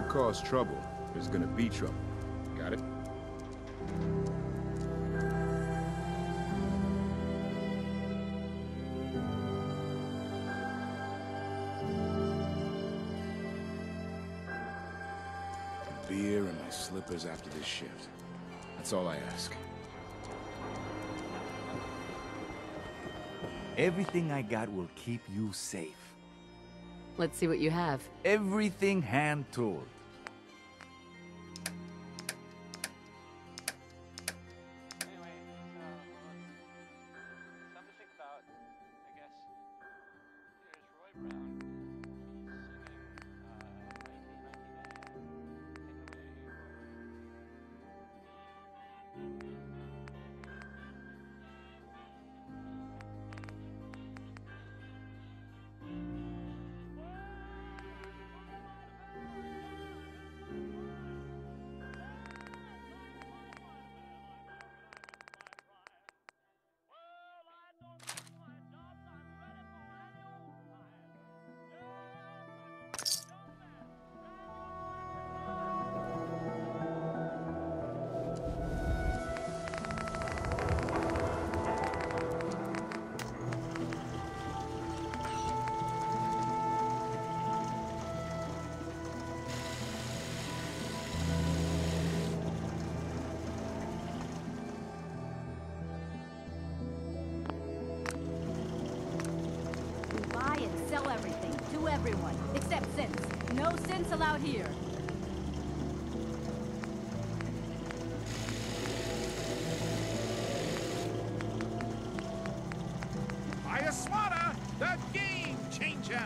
Cause trouble, there's gonna be trouble. Got it? A beer and my slippers after this shift. That's all I ask. Everything I got will keep you safe. Let's see what you have. Everything hand-tooled. sell everything to everyone, except synths. No synths allowed here. Ayaswada, the game changer!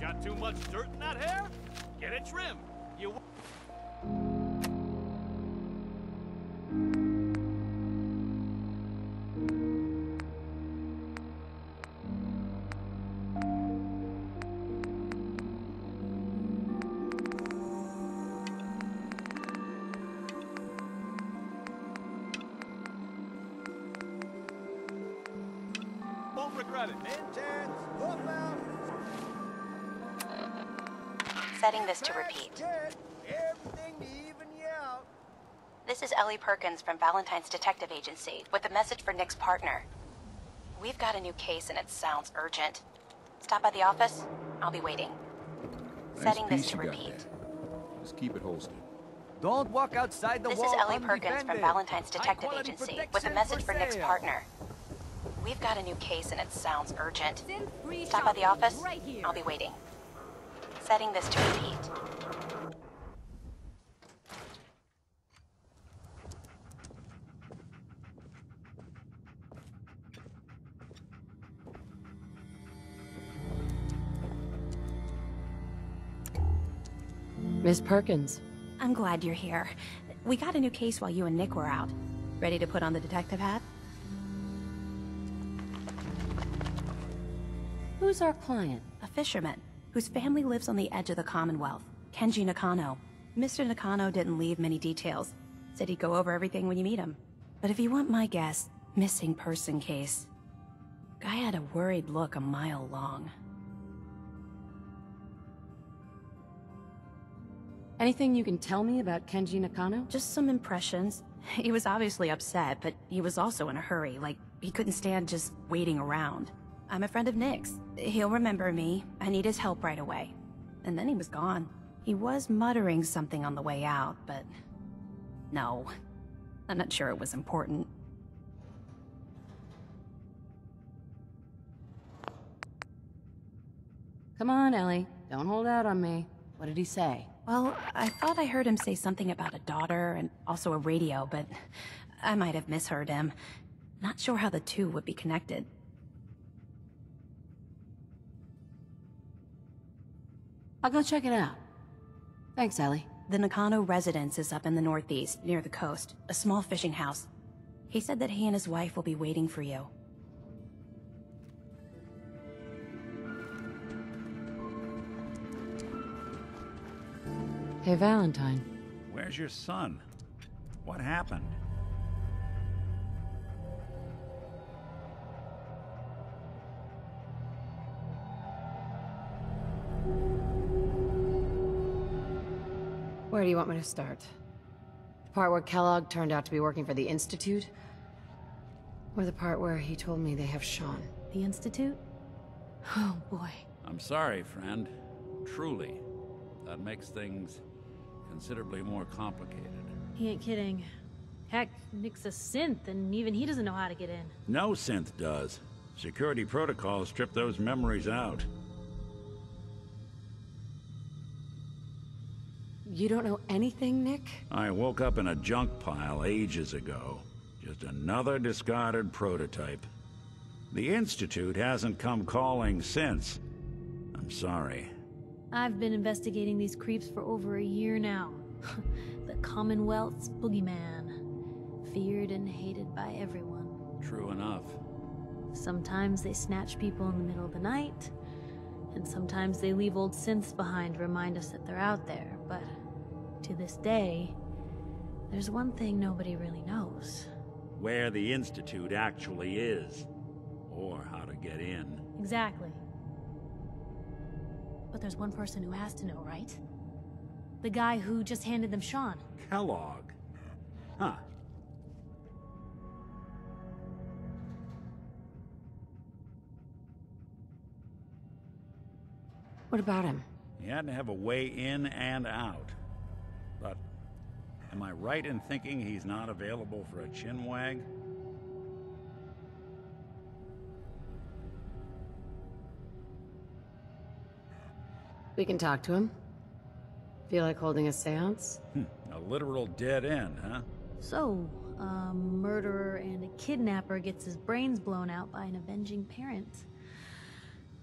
Got too much dirt in that hair? Get it trimmed. You. Won't regret it. Setting this to repeat. This is Ellie Perkins from Valentine's Detective Agency with a message for Nick's partner. We've got a new case and it sounds urgent. Stop by the office. I'll be waiting. Setting this to repeat. Just keep it holstered. Don't walk outside the This wall is Ellie Perkins from undefended. Valentine's Detective High-quality Agency with a protection message for for Nick's sale. partner. We've got a new case and it sounds urgent. Synth-free Stop by the shopping office. right here. I'll be waiting. Setting this to repeat. Miss Perkins. I'm glad you're here. We got a new case while you and Nick were out. Ready to put on the detective hat? Who's our client? A fisherman, whose family lives on the edge of the Commonwealth. Kenji Nakano. Mr. Nakano didn't leave many details. Said he'd go over everything when you meet him. But if you want my guess, missing person case. Guy had a worried look a mile long. Anything you can tell me about Kenji Nakano? Just some impressions. He was obviously upset, but he was also in a hurry, like he couldn't stand just waiting around. I'm a friend of Nick's. He'll remember me. I need his help right away. And then he was gone. He was muttering something on the way out, but... no. I'm not sure it was important. Come on, Ellie. Don't hold out on me. What did he say? Well, I thought I heard him say something about a daughter and also a radio, but I might have misheard him. Not sure how the two would be connected. I'll go check it out. Thanks, Ellie. The Nakano residence is up in the northeast, near the coast. A small fishing house. He said that he and his wife will be waiting for you. Hey, Valentine. Where's your son? What happened? Where do you want me to start? The part where Kellogg turned out to be working for the Institute? Or the part where he told me they have Sean? The Institute? Oh, boy. I'm sorry, friend. Truly. That makes things considerably more complicated. He ain't kidding. Heck, Nick's a synth, and even he doesn't know how to get in. No synth does. Security protocols strip those memories out. You don't know anything, Nick? I woke up in a junk pile ages ago. Just another discarded prototype. The Institute hasn't come calling since. I'm sorry. I've been investigating these creeps for over a year now. The Commonwealth's boogeyman. Feared and hated by everyone. True enough. Sometimes they snatch people in the middle of the night, and sometimes they leave old synths behind to remind us that they're out there, but to this day, there's one thing nobody really knows. Where the Institute actually is. Or how to get in. Exactly. But there's one person who has to know, right? The guy who just handed them Sean. Kellogg. Huh. What about him? He had to have a way in and out. But am I right in thinking he's not available for a chinwag? We can talk to him. Feel like holding a seance? A literal dead end, huh? So, a murderer and a kidnapper gets his brains blown out by an avenging parent.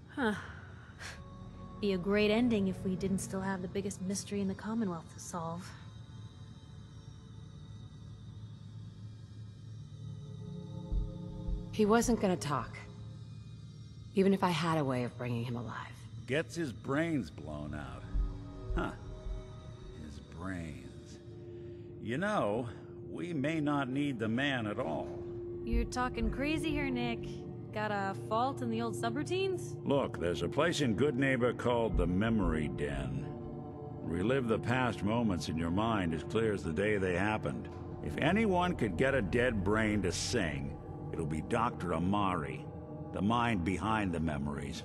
Huh. Be a great ending if we didn't still have the biggest mystery in the Commonwealth to solve. He wasn't gonna talk. Even if I had a way of bringing him alive. Gets his brains blown out. Huh. His brains. You know, we may not need the man at all. You're talking crazy here, Nick. Got a fault in the old subroutines? Look, there's a place in Goodneighbor called the Memory Den. Relive the past moments in your mind as clear as the day they happened. If anyone could get a dead brain to sing, it'll be Dr. Amari, the mind behind the memories.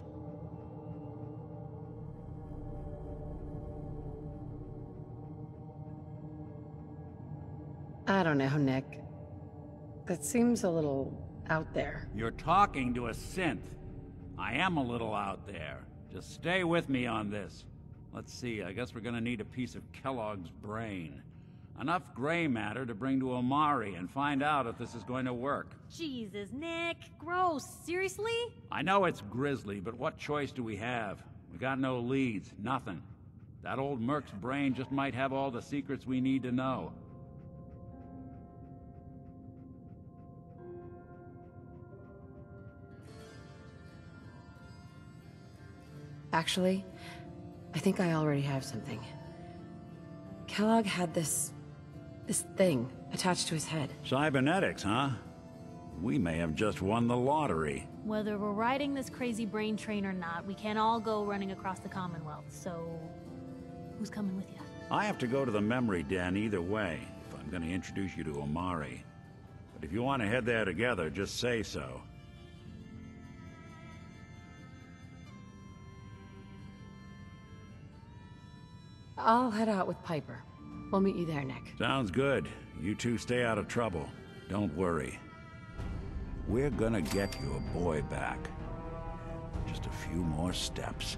I don't know, Nick. That seems a little out there. You're talking to a synth. I am a little out there. Just stay with me on this. Let's see, I guess we're gonna need a piece of Kellogg's brain. Enough gray matter to bring to Amari and find out if this is going to work. Jesus, Nick. Gross. Seriously? I know it's grisly, but what choice do we have? We got no leads, nothing. That old Merc's brain just might have all the secrets we need to know. Actually, I think I already have something. Kellogg had this thing attached to his head. Cybernetics, huh? We may have just won the lottery. Whether we're riding this crazy brain train or not, we can't all go running across the Commonwealth, so... who's coming with you? I have to go to the Memory Den either way, if I'm gonna introduce you to Amari. But if you want to head there together, just say so. I'll head out with Piper. We'll meet you there, Nick. Sounds good. You two stay out of trouble. Don't worry. We're gonna get your boy back. Just a few more steps.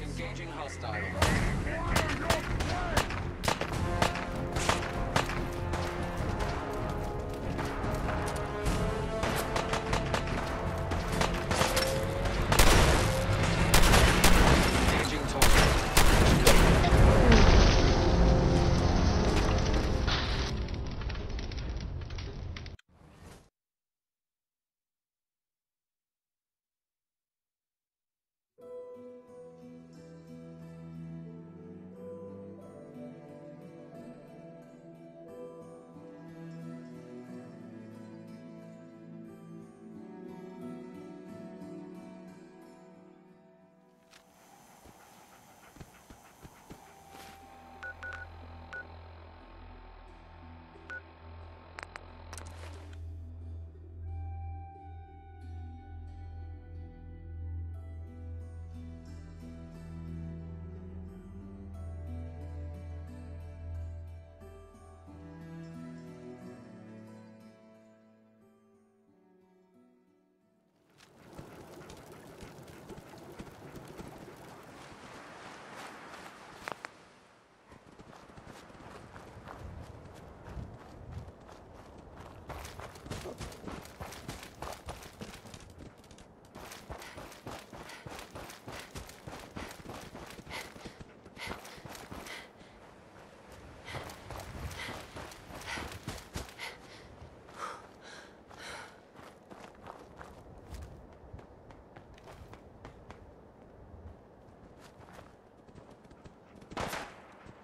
Engaging hostile.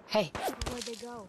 Hey. Where'd they go?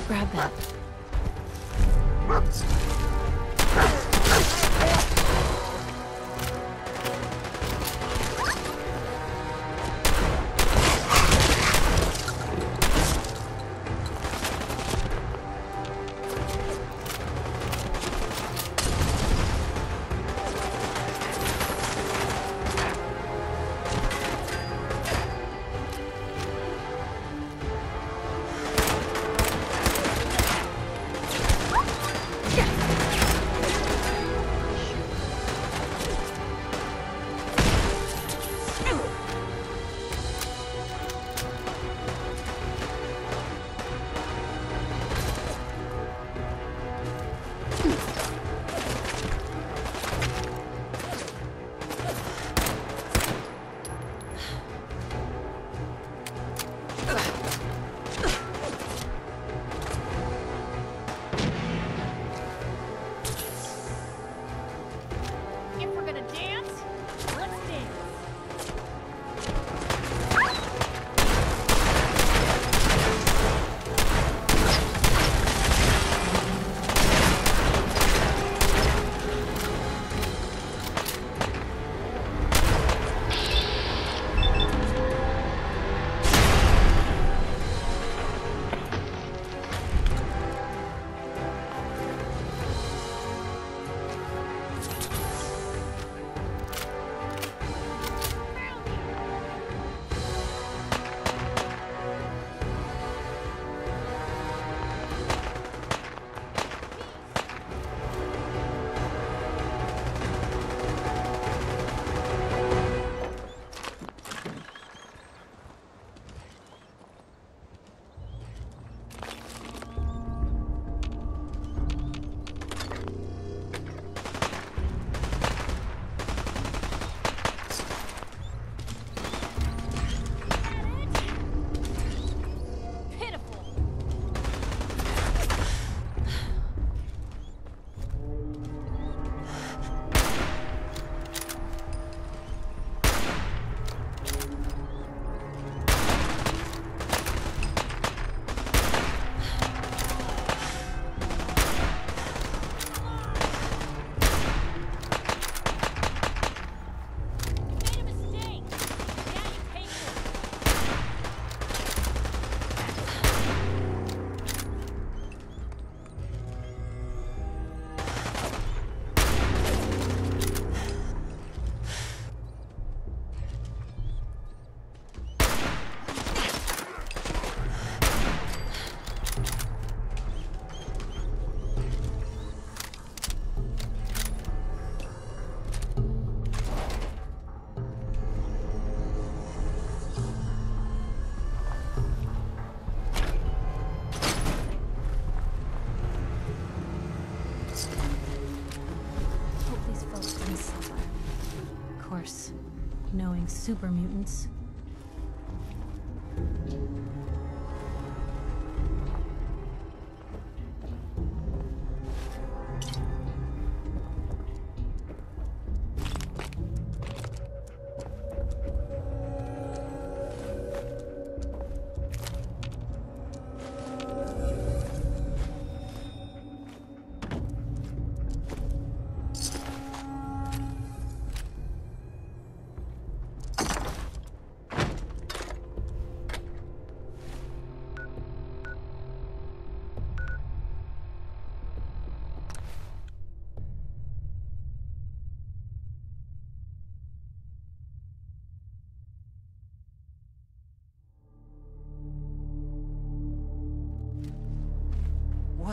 Grab that. Knowing super mutants.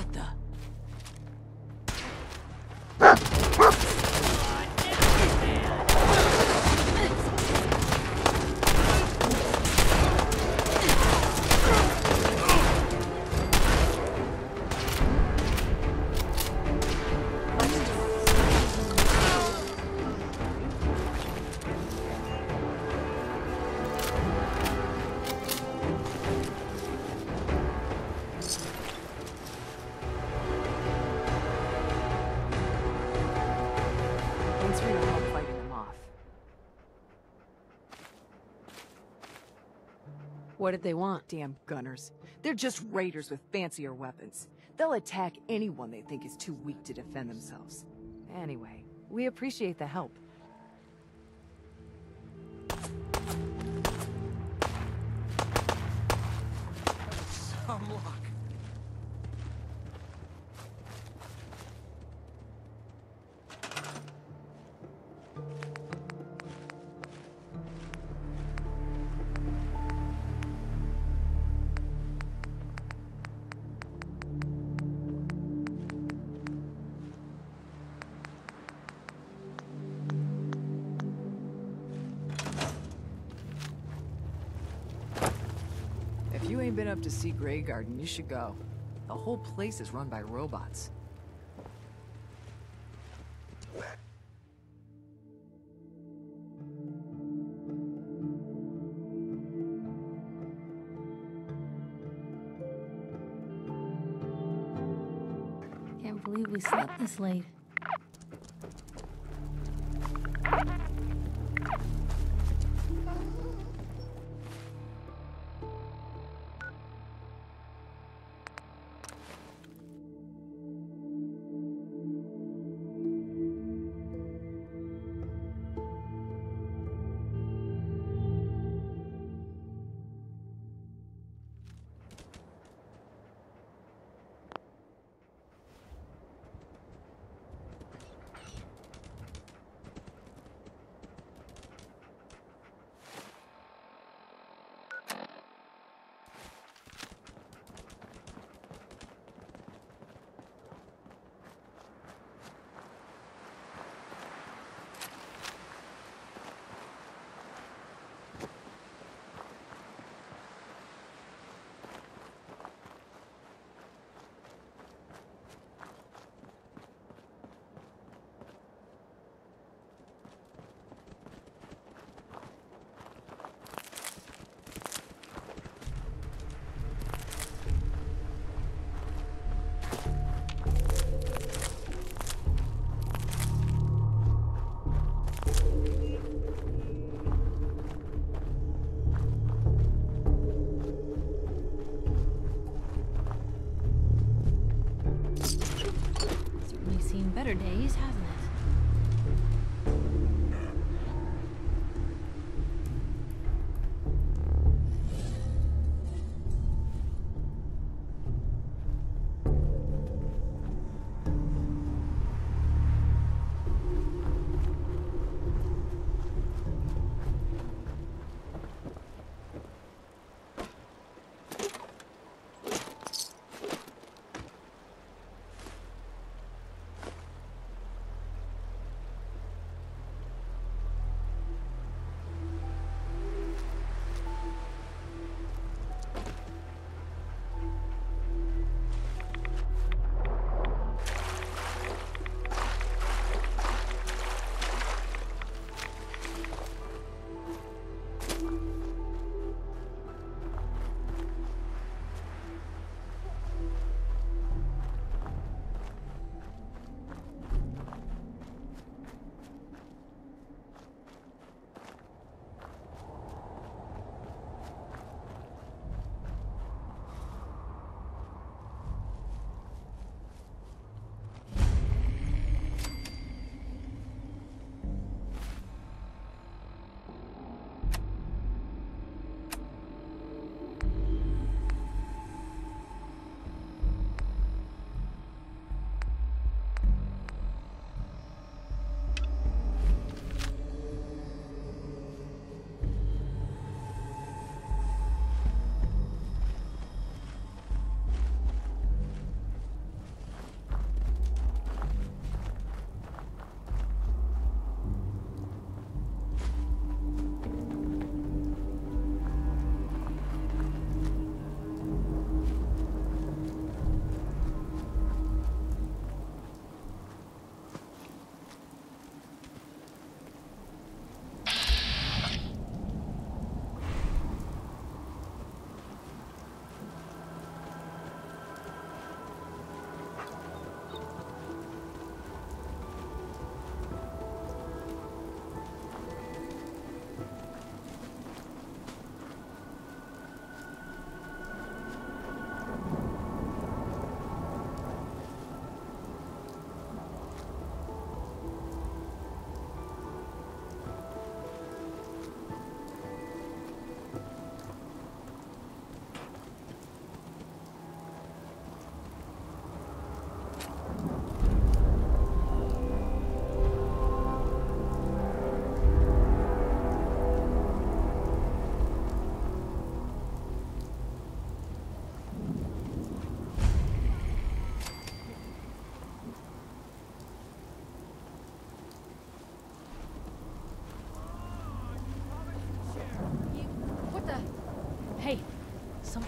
What the? What did they want? Damn gunners. They're just raiders with fancier weapons. They'll attack anyone they think is too weak to defend themselves. Anyway, we appreciate the help. Some luck. If you ain't been up to see Grey Garden, you should go. The whole place is run by robots. Can't believe we slept this late. Better days, hasn't it?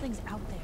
Something's out there.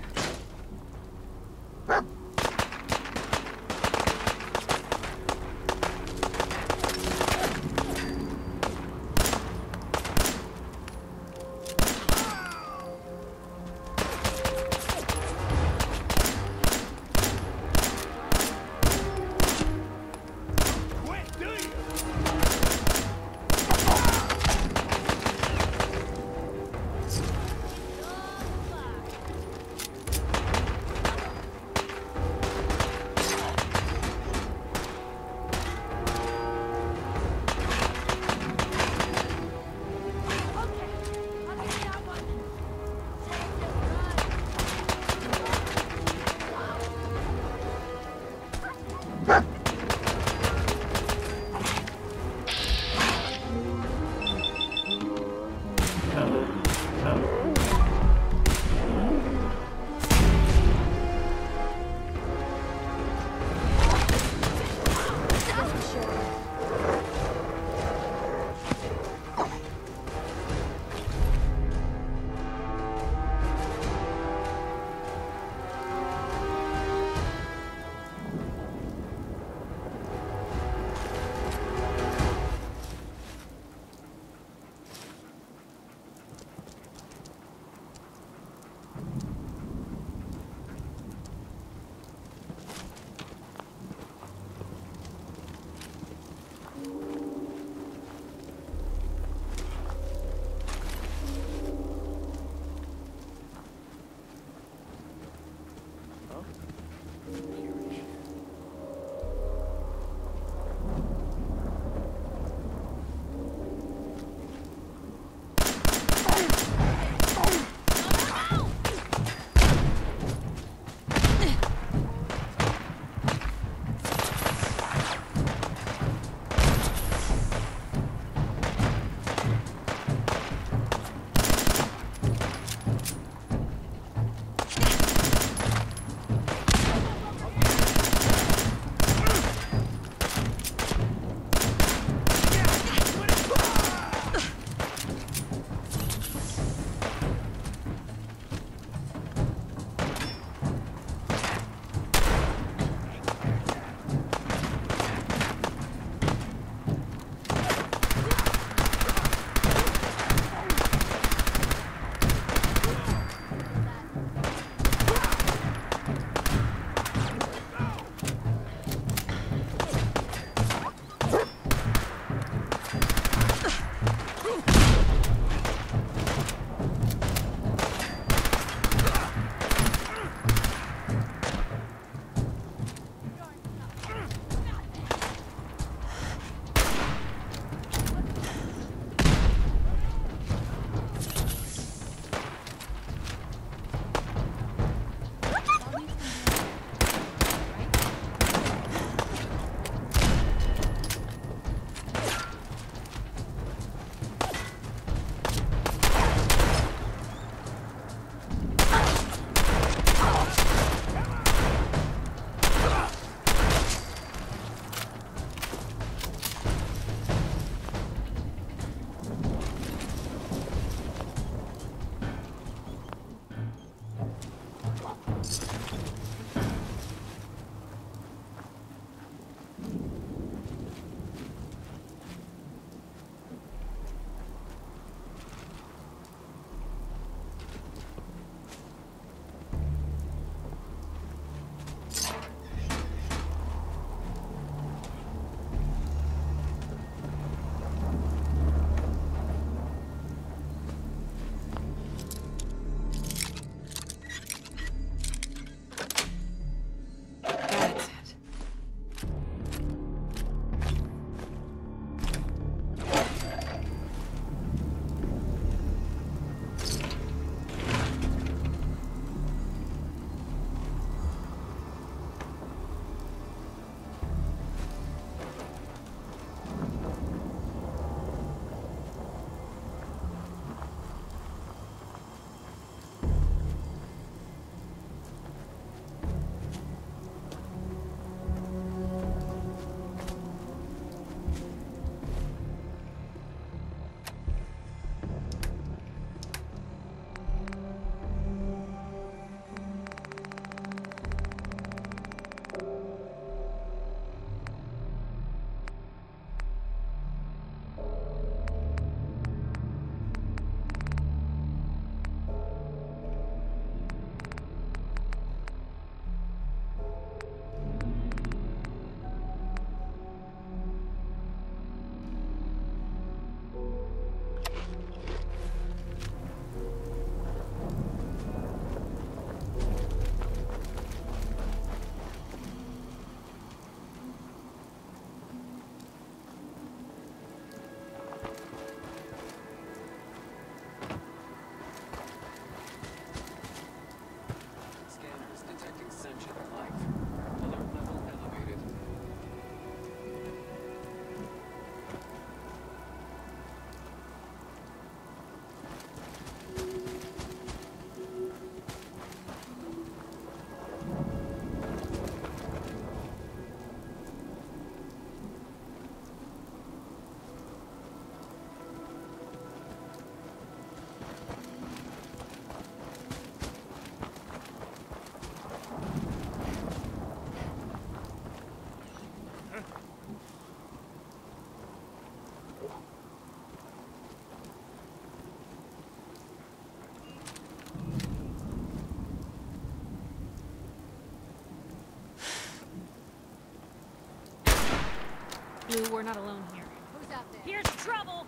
Blue, we're not alone here. Who's out there? Here's trouble!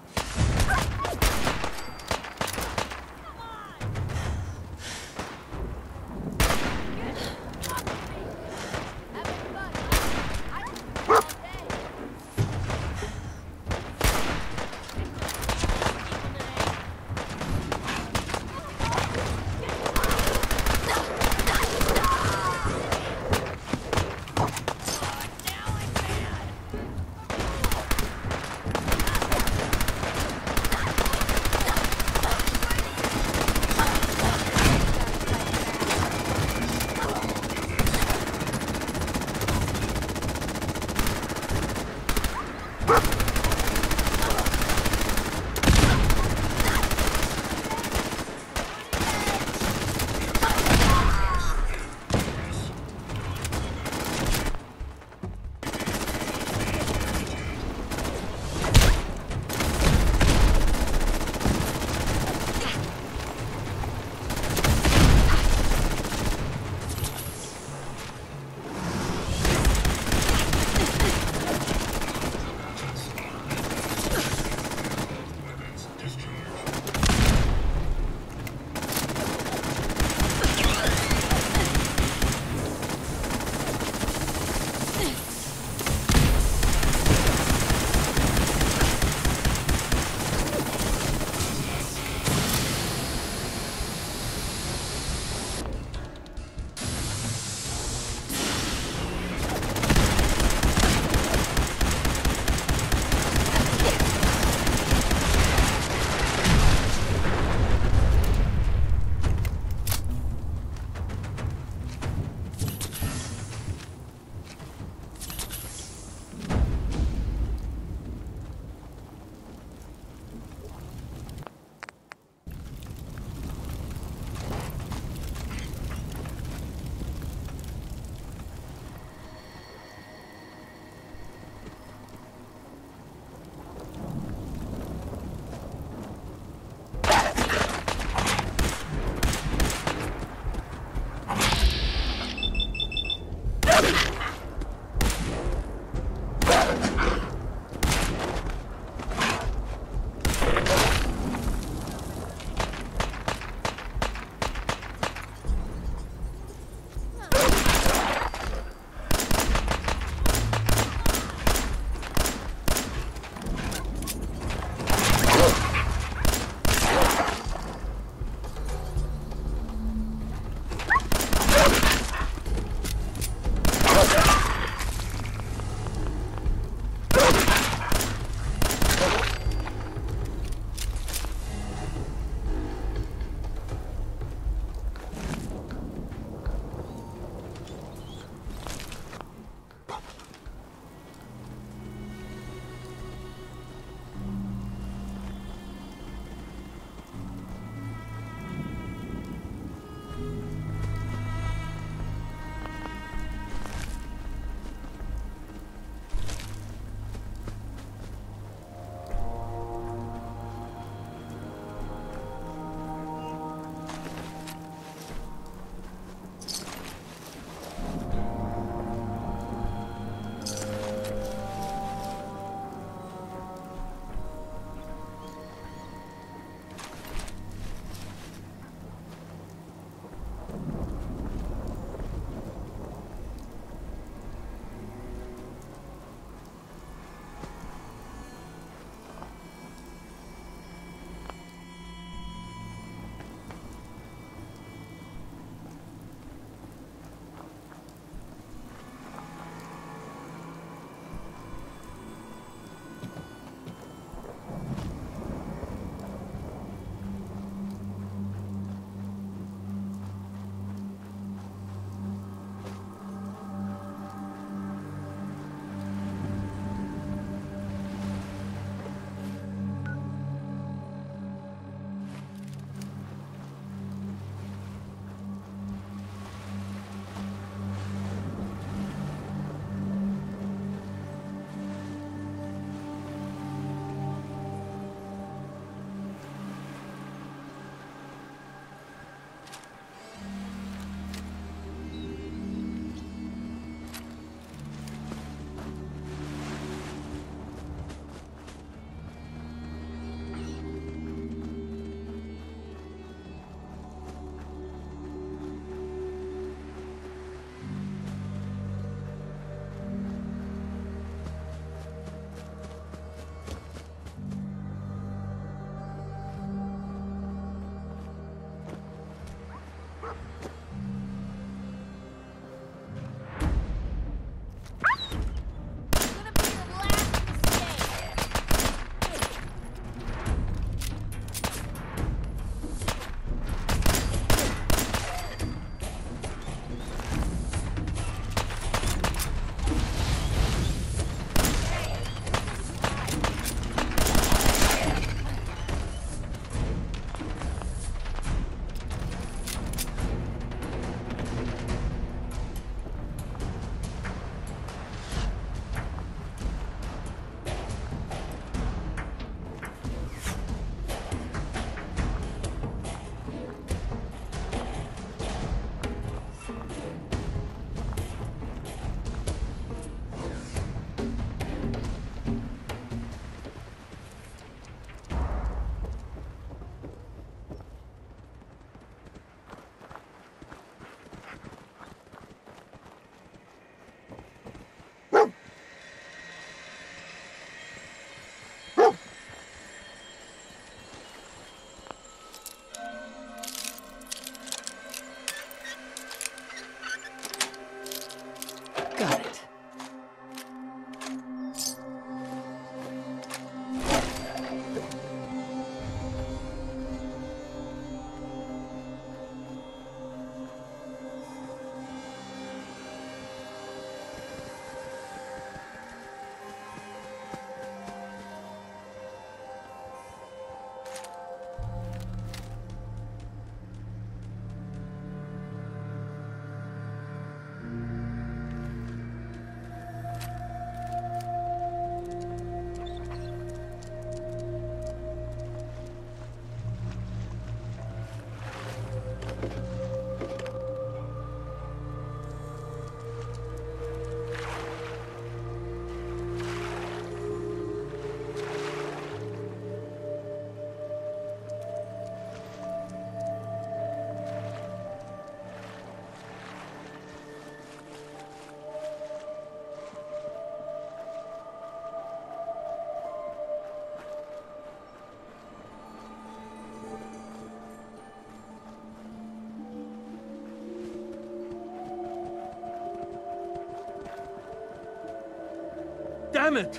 Damn it!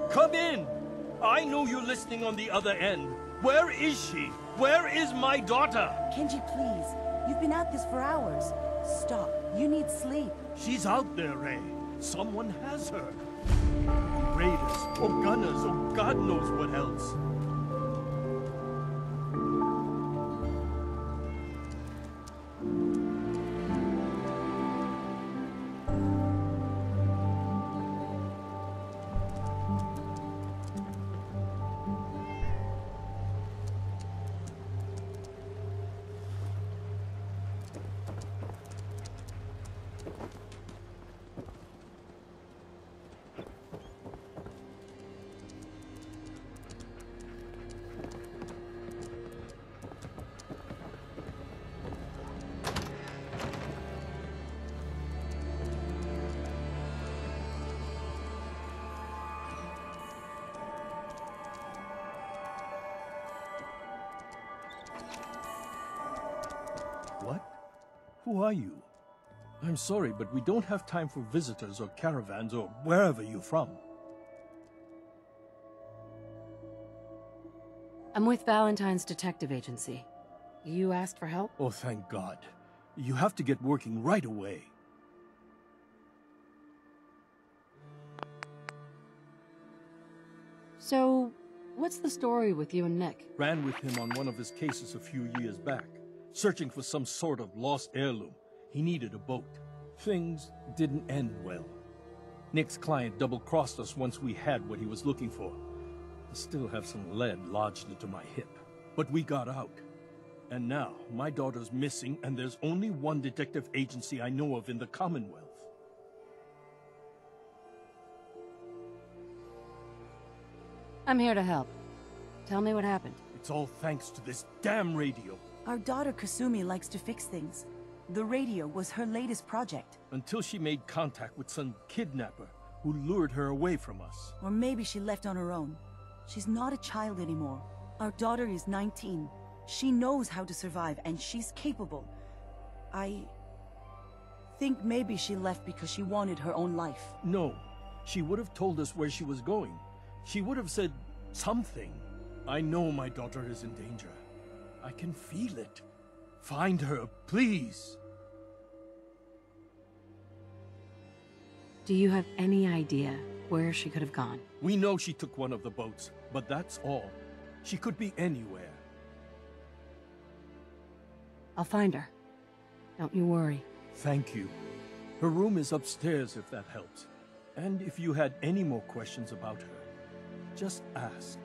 Come in! I know you're listening on the other end. Where is she? Where is my daughter? Kenji, please. You've been at this for hours. Stop. You need sleep. She's out there, Ray. Someone has her. Raiders, or gunners, or God knows what else. What? Who are you? I'm sorry, but we don't have time for visitors or caravans or wherever you're from. I'm with Valentine's Detective Agency. You asked for help? Oh, thank God. You have to get working right away. So, what's the story with you and Nick? Ran with him on one of his cases a few years back, searching for some sort of lost heirloom. He needed a boat. Things didn't end well. Nick's client double-crossed us once we had what he was looking for. I still have some lead lodged into my hip. But we got out. And now, my daughter's missing, and there's only one detective agency I know of in the Commonwealth. I'm here to help. Tell me what happened. It's all thanks to this damn radio. Our daughter Kasumi likes to fix things. The radio was her latest project. Until she made contact with some kidnapper who lured her away from us. Or maybe she left on her own. She's not a child anymore. Our daughter is 19. She knows how to survive, and she's capable. I think maybe she left because she wanted her own life. No. She would have told us where she was going. She would have said something. I know my daughter is in danger. I can feel it. Find her, please. Do you have any idea where she could have gone? We know she took one of the boats, but that's all. She could be anywhere. I'll find her. Don't you worry. Thank you. Her room is upstairs if that helps. And if you had any more questions about her, just ask.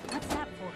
What's that for?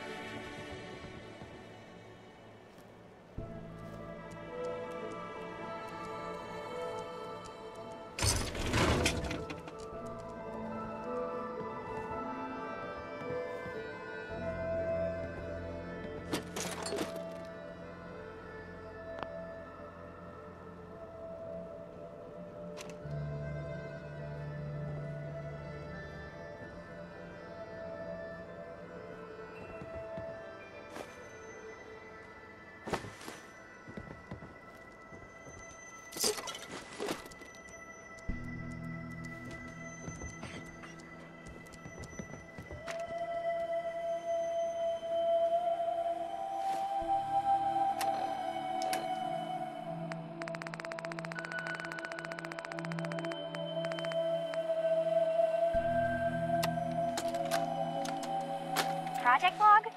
Project log?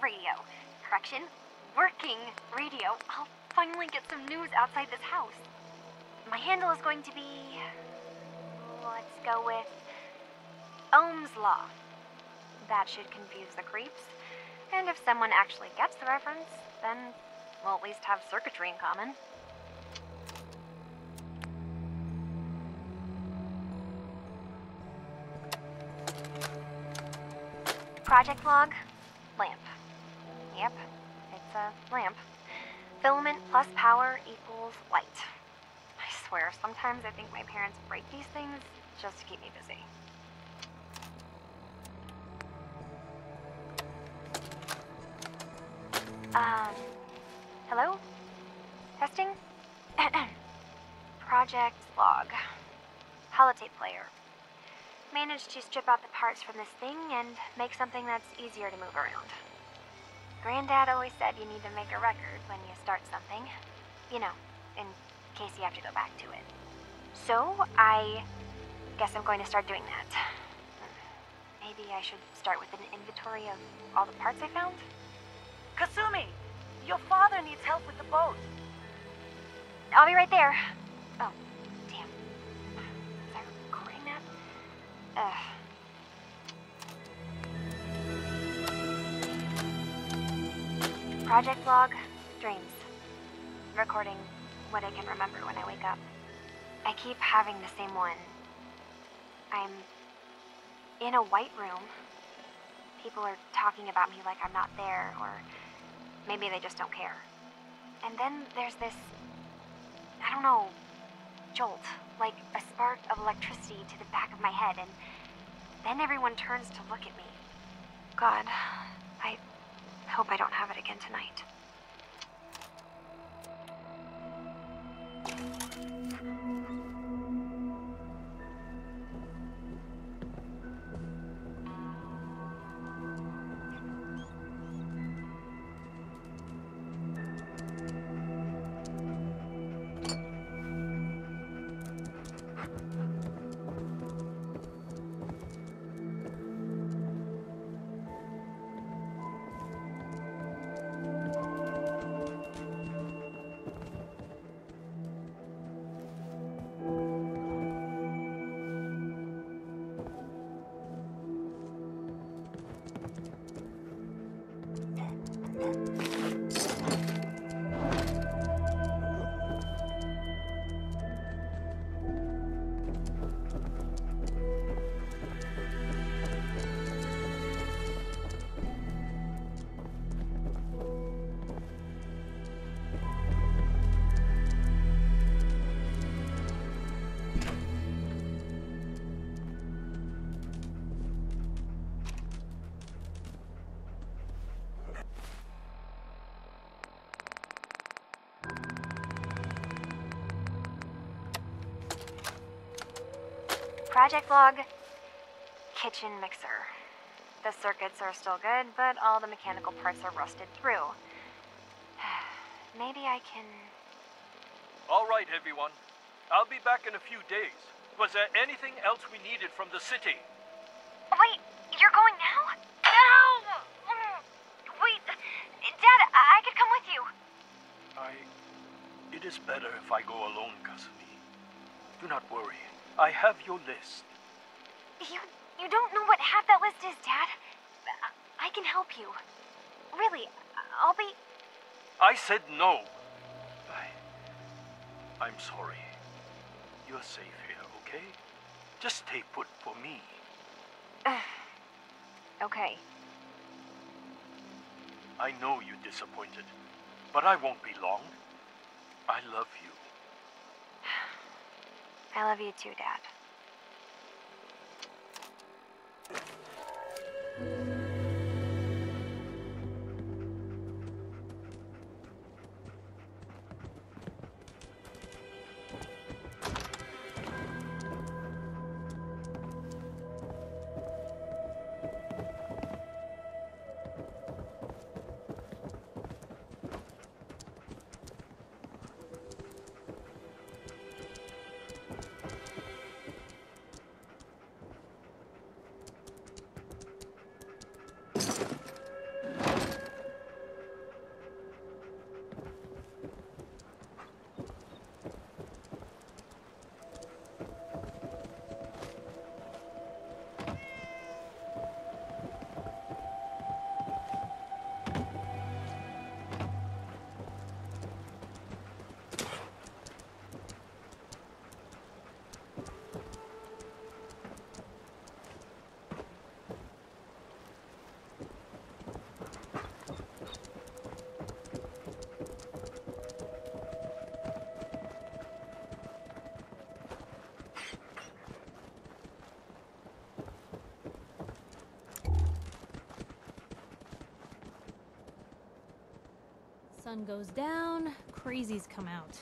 Radio. Correction. Working radio. I'll finally get some news outside this house. My handle is going to be... let's go with... Ohm's Law. That should confuse the creeps. And if someone actually gets the reference, then we'll at least have circuitry in common. Project log, lamp. Yep, it's a lamp. Filament plus power equals light. I swear, sometimes I think my parents break these things just to keep me busy. Hello? Testing? Project log. Holotape player. Managed to strip out the parts from this thing and make something that's easier to move around. Granddad always said you need to make a record when you start something. You know, in case you have to go back to it. So, I guess I'm going to start doing that. Maybe I should start with an inventory of all the parts I found? Kasumi! Your father needs help with the boat. I'll be right there. Oh, damn. Was I recording that? Project log, dreams. Recording what I can remember when I wake up. I keep having the same one. I'm in a white room. People are talking about me like I'm not there, or maybe they just don't care. And then there's this, I don't know, jolt, like a spark of electricity to the back of my head, and then everyone turns to look at me. God, I hope I don't have it again tonight. Project log, kitchen mixer. The circuits are still good, but all the mechanical parts are rusted through. Maybe I can... All right, everyone. I'll be back in a few days. Was there anything else we needed from the city? Wait, you're going now? No! Wait, Dad, I could come with you. It is better if I go alone, Kasumi. Do not worry. I have your list. You don't know what half that list is, Dad. I can help you. Really, I'll be... I said no. I'm sorry. You're safe here, okay? Just stay put for me. Okay. I know you're disappointed, but I won't be long. I love you. I love you too, Dad. sun goes down, crazies come out.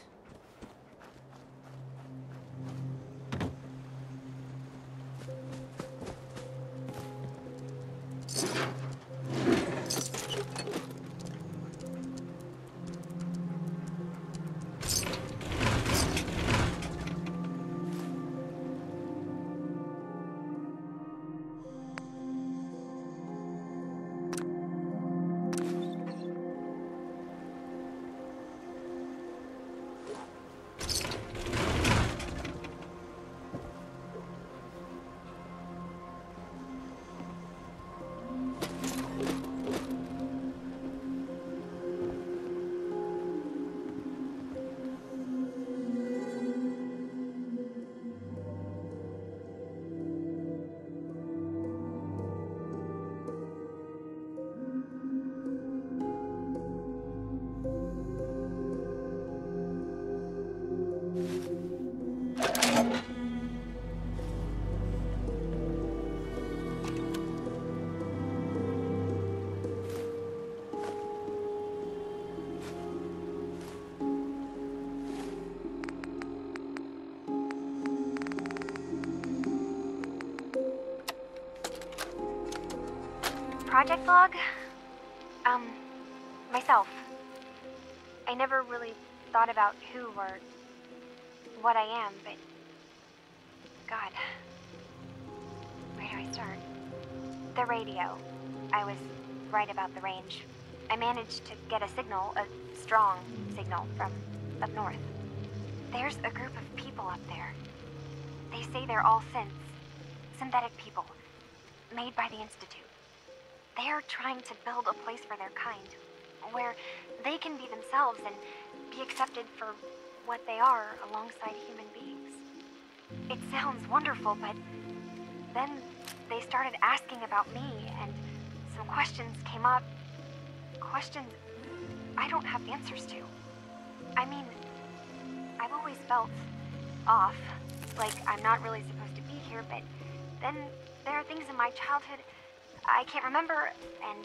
Project log? Myself. I never really thought about who or what I am, but... God. Where do I start? The radio. I was right about the range. I managed to get a signal, a strong signal, from up north. There's a group of people up there. They say they're all synthetic people, made by the Institute. They're trying to build a place for their kind, where they can be themselves and be accepted for what they are alongside human beings. It sounds wonderful, but then they started asking about me, and some questions came up. Questions I don't have answers to. I mean, I've always felt off, like I'm not really supposed to be here, but then there are things in my childhood I can't remember, and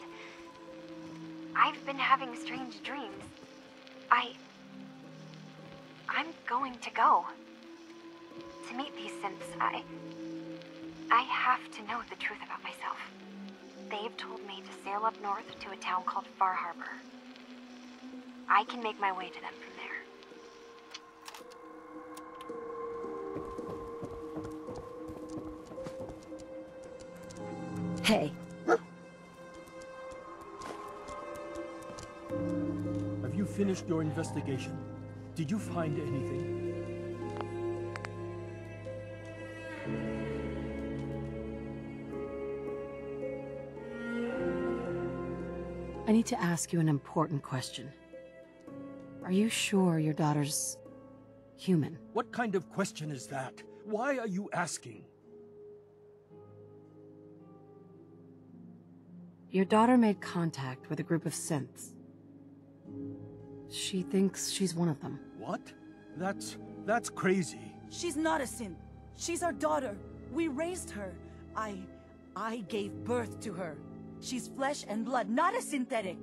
I've been having strange dreams. I'm going to go to meet these synths. I have to know the truth about myself. They've told me to sail up north to a town called Far Harbor. I can make my way to them from there. Hey. Have you finished your investigation? Did you find anything? I need to ask you an important question. Are you sure your daughter's human? What kind of question is that? Why are you asking? Your daughter made contact with a group of synths. She thinks she's one of them. What? That's crazy. She's not a synth. She's our daughter. We raised her. I gave birth to her. She's flesh and blood, not a synthetic.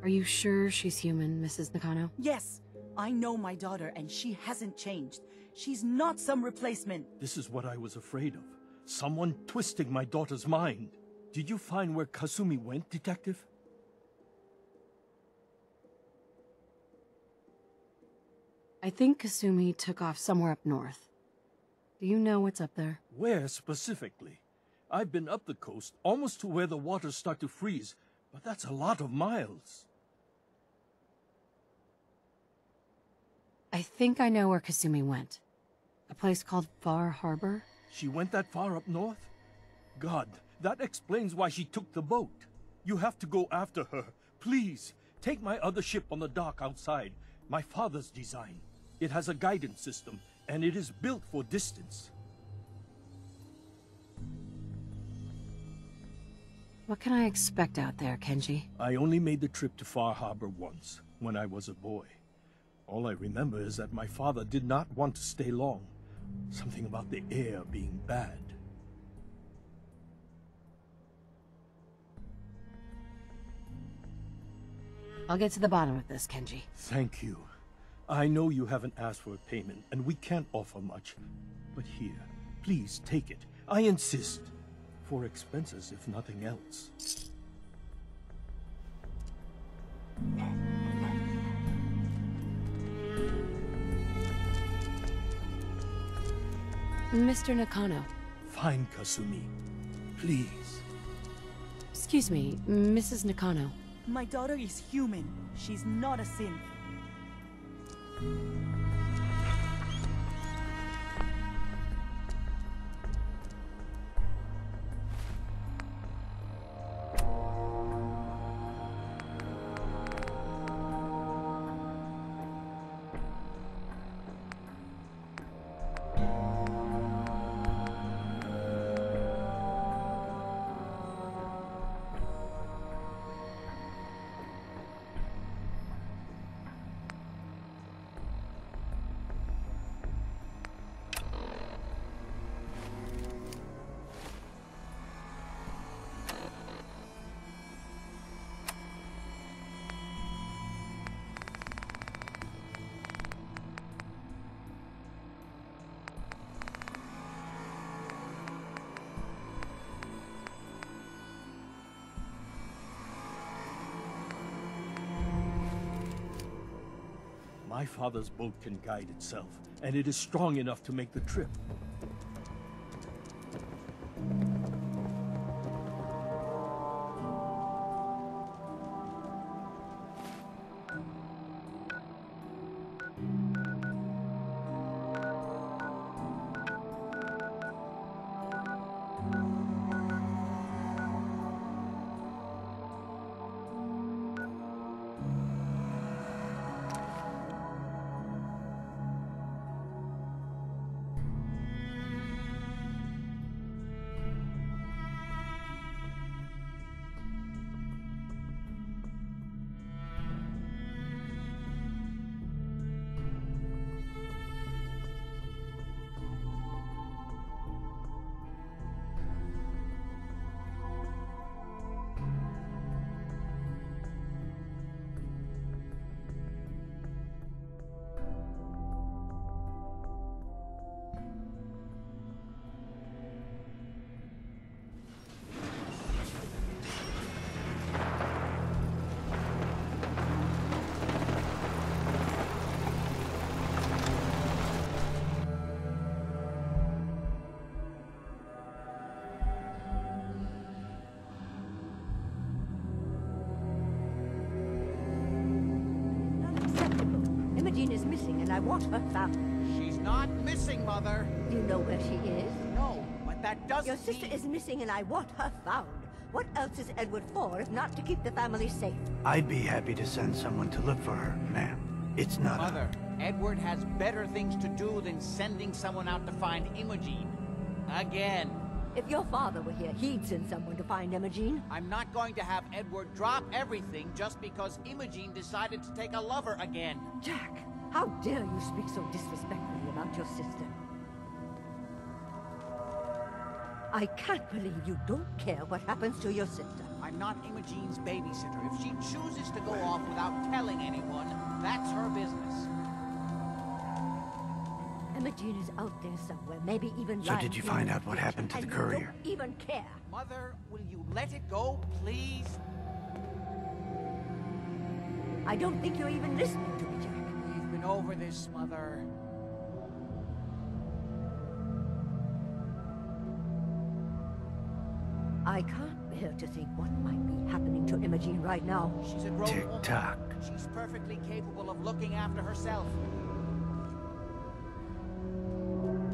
Are you sure she's human, Mrs. Nakano? Yes, I know my daughter, and she hasn't changed. She's not some replacement. This is what I was afraid of. Someone twisting my daughter's mind. Did you find where Kasumi went, Detective? I think Kasumi took off somewhere up north. Do you know what's up there? Where specifically? I've been up the coast, almost to where the waters start to freeze, but that's a lot of miles. I think I know where Kasumi went. A place called Far Harbor? She went that far up north? God, that explains why she took the boat. You have to go after her. Please, take my other ship on the dock outside. My father's design. It has a guidance system, and it is built for distance. What can I expect out there, Kenji? I only made the trip to Far Harbor once, when I was a boy. All I remember is that my father did not want to stay long. Something about the air being bad. I'll get to the bottom of this, Kenji. Thank you. I know you haven't asked for a payment, and we can't offer much. But here, please take it. I insist. For expenses, if nothing else. Mr. Nakano. Fine, Kasumi. Please. Excuse me, Mrs. Nakano. My daughter is human. She's not a synth. My father's boat can guide itself, and it is strong enough to make the trip. Imogene is missing, and I want her found. She's not missing, Mother. You know where she is? No, but that doesn't Your sister mean... is missing, and I want her found. What else is Edward for, if not to keep the family safe? I'd be happy to send someone to look for her, ma'am. It's not Mother, Edward has better things to do than sending someone out to find Imogene. Again. If your father were here, he'd send someone to find Imogene. I'm not going to have Edward drop everything just because Imogene decided to take a lover again. Jack, how dare you speak so disrespectfully about your sister? I can't believe you don't care what happens to your sister. I'm not Imogene's babysitter. If she chooses to go off without telling anyone, that's her business. Imogene is out there somewhere, maybe even So did you find out what happened to the courier? You don't even care. Mother, will you let it go, please? I don't think you're even listening to me, Jack. We've been over this, Mother. I can't bear to think what might be happening to Imogene right now. She's a grown woman. Tick-tock. She's perfectly capable of looking after herself.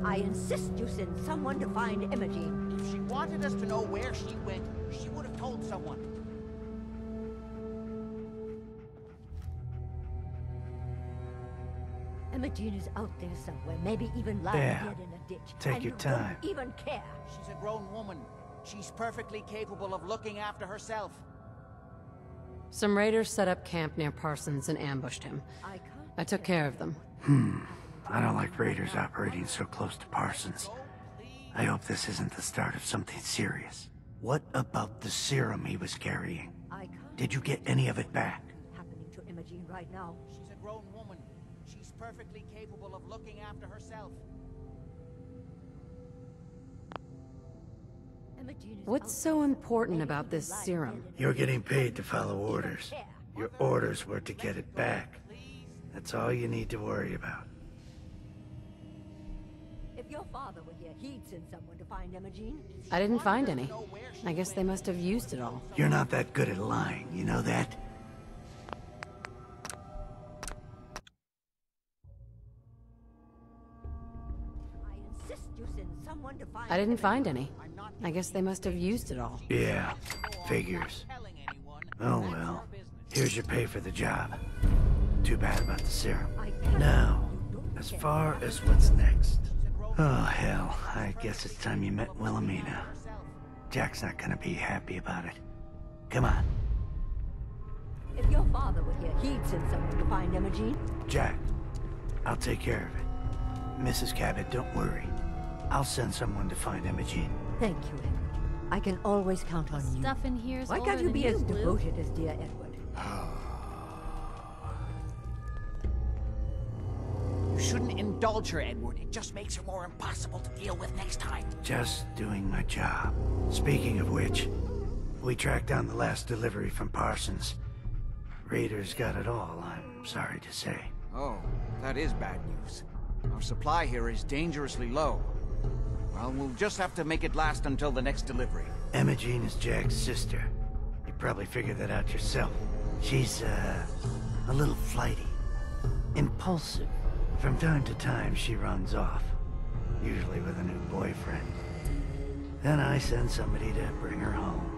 I insist you send someone to find Imogene. If she wanted us to know where she went, she would have told someone. Imogene is out there somewhere, maybe even lying There. dead in a ditch. Take and your you time. Don't even care. She's a grown woman. She's perfectly capable of looking after herself. Some raiders set up camp near Parsons and ambushed him. I took care of them. I don't like raiders operating so close to Parsons. I hope this isn't the start of something serious. What about the serum he was carrying? Did you get any of it back? Happening to Imogene right now. She's a grown woman. She's perfectly capable of looking after herself. What's so important about this serum? You're getting paid to follow orders. Your orders were to get it back. That's all you need to worry about. If your father were here, he'd send someone to find Imogene. I didn't find any. I guess they must have used it all. You're not that good at lying, you know that? I insist you send someone to find I didn't find any. I guess they must have used it all. Yeah, figures. Oh well, here's your pay for the job. Too bad about the serum. Now, as far as what's next. Oh hell, I guess it's time you met Wilhelmina. Jack's not gonna be happy about it. Come on. If your father were here, he'd send someone to find Imogene. Jack, I'll take care of it. Mrs. Cabot, don't worry. I'll send someone to find Imogene. Thank you, Edward. I can always count on you. Stuff in here's Why older can't you than be as Blue? devoted as dear Edward? You shouldn't indulge her, Edward. It just makes her more impossible to deal with next time. Just doing my job. Speaking of which, we tracked down the last delivery from Parsons. Raiders got it all, I'm sorry to say. Oh, that is bad news. Our supply here is dangerously low. Well, we'll just have to make it last until the next delivery. Imogene is Jack's sister. You probably figured that out yourself. She's, a little flighty. Impulsive. From time to time, she runs off. Usually with a new boyfriend. Then I send somebody to bring her home.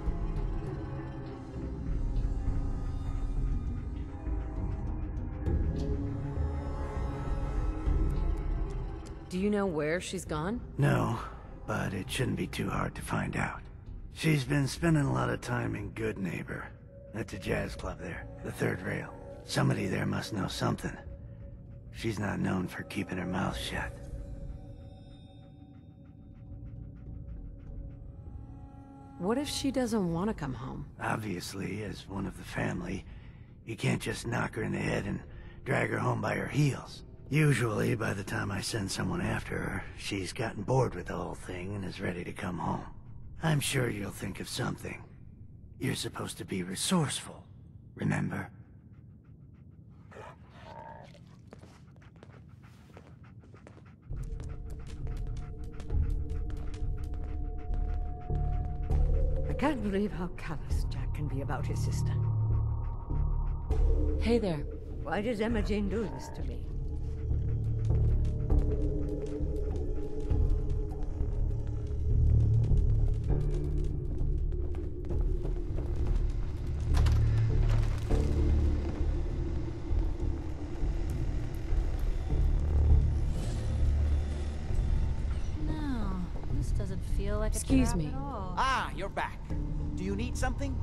Do you know where she's gone? No, but it shouldn't be too hard to find out. She's been spending a lot of time in Good Neighbor. That's a jazz club there, the third rail. Somebody there must know something. She's not known for keeping her mouth shut. What if she doesn't want to come home? Obviously, as one of the family, you can't just knock her in the head and drag her home by her heels. Usually, by the time I send someone after her, she's gotten bored with the whole thing and is ready to come home. I'm sure you'll think of something. You're supposed to be resourceful, remember? I can't believe how callous Jack can be about his sister. Hey there. Why does Imogene do this to me? No, this doesn't feel like Excuse a trap me. at all. Ah, you're back. Do you need something?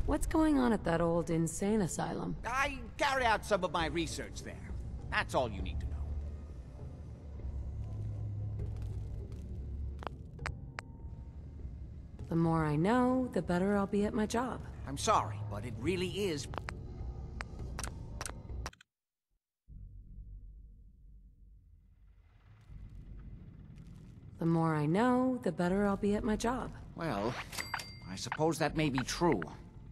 What's going on at that old insane asylum? I carry out some of my research there. That's all you need to know. The more I know, the better I'll be at my job. I'm sorry, but it really is... The more I know, the better I'll be at my job. Well, I suppose that may be true.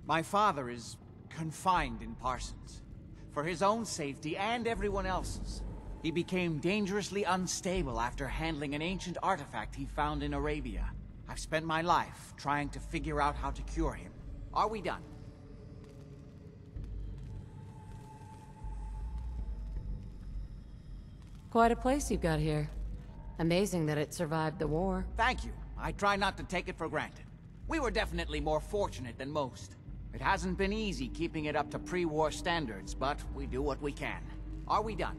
My father is confined in Parsons. For his own safety and everyone else's. He became dangerously unstable after handling an ancient artifact he found in Arabia. I've spent my life trying to figure out how to cure him. Are we done? Quite a place you've got here. Amazing that it survived the war. Thank you. I try not to take it for granted. We were definitely more fortunate than most. It hasn't been easy keeping it up to pre-war standards, but we do what we can. Are we done?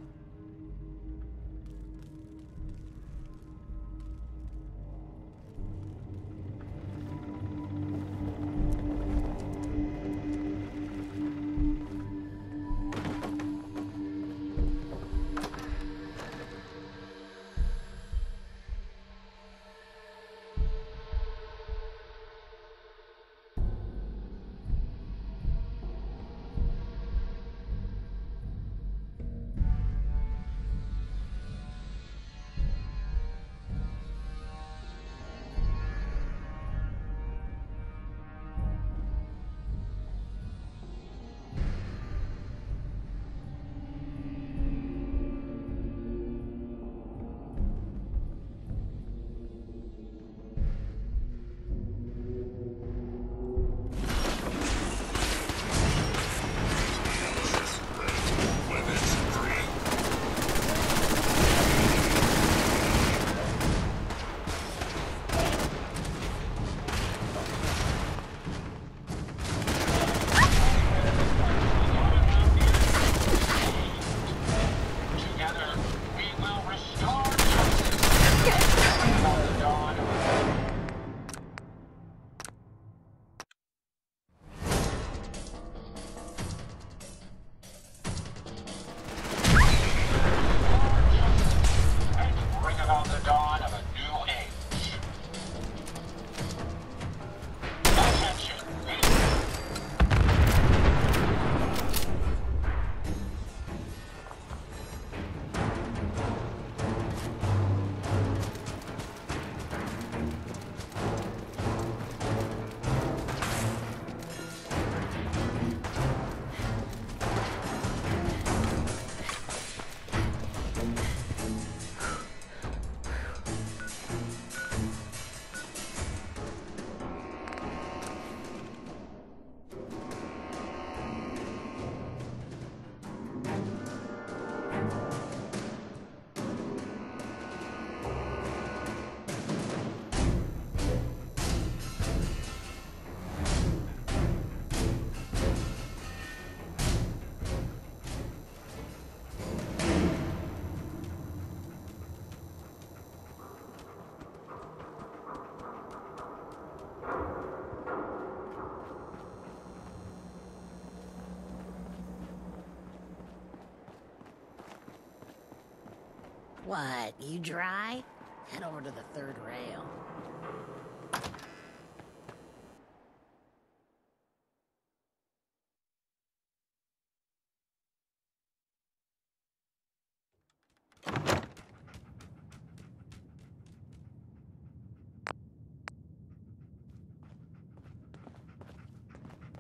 What, you dry? Head over to the third rail.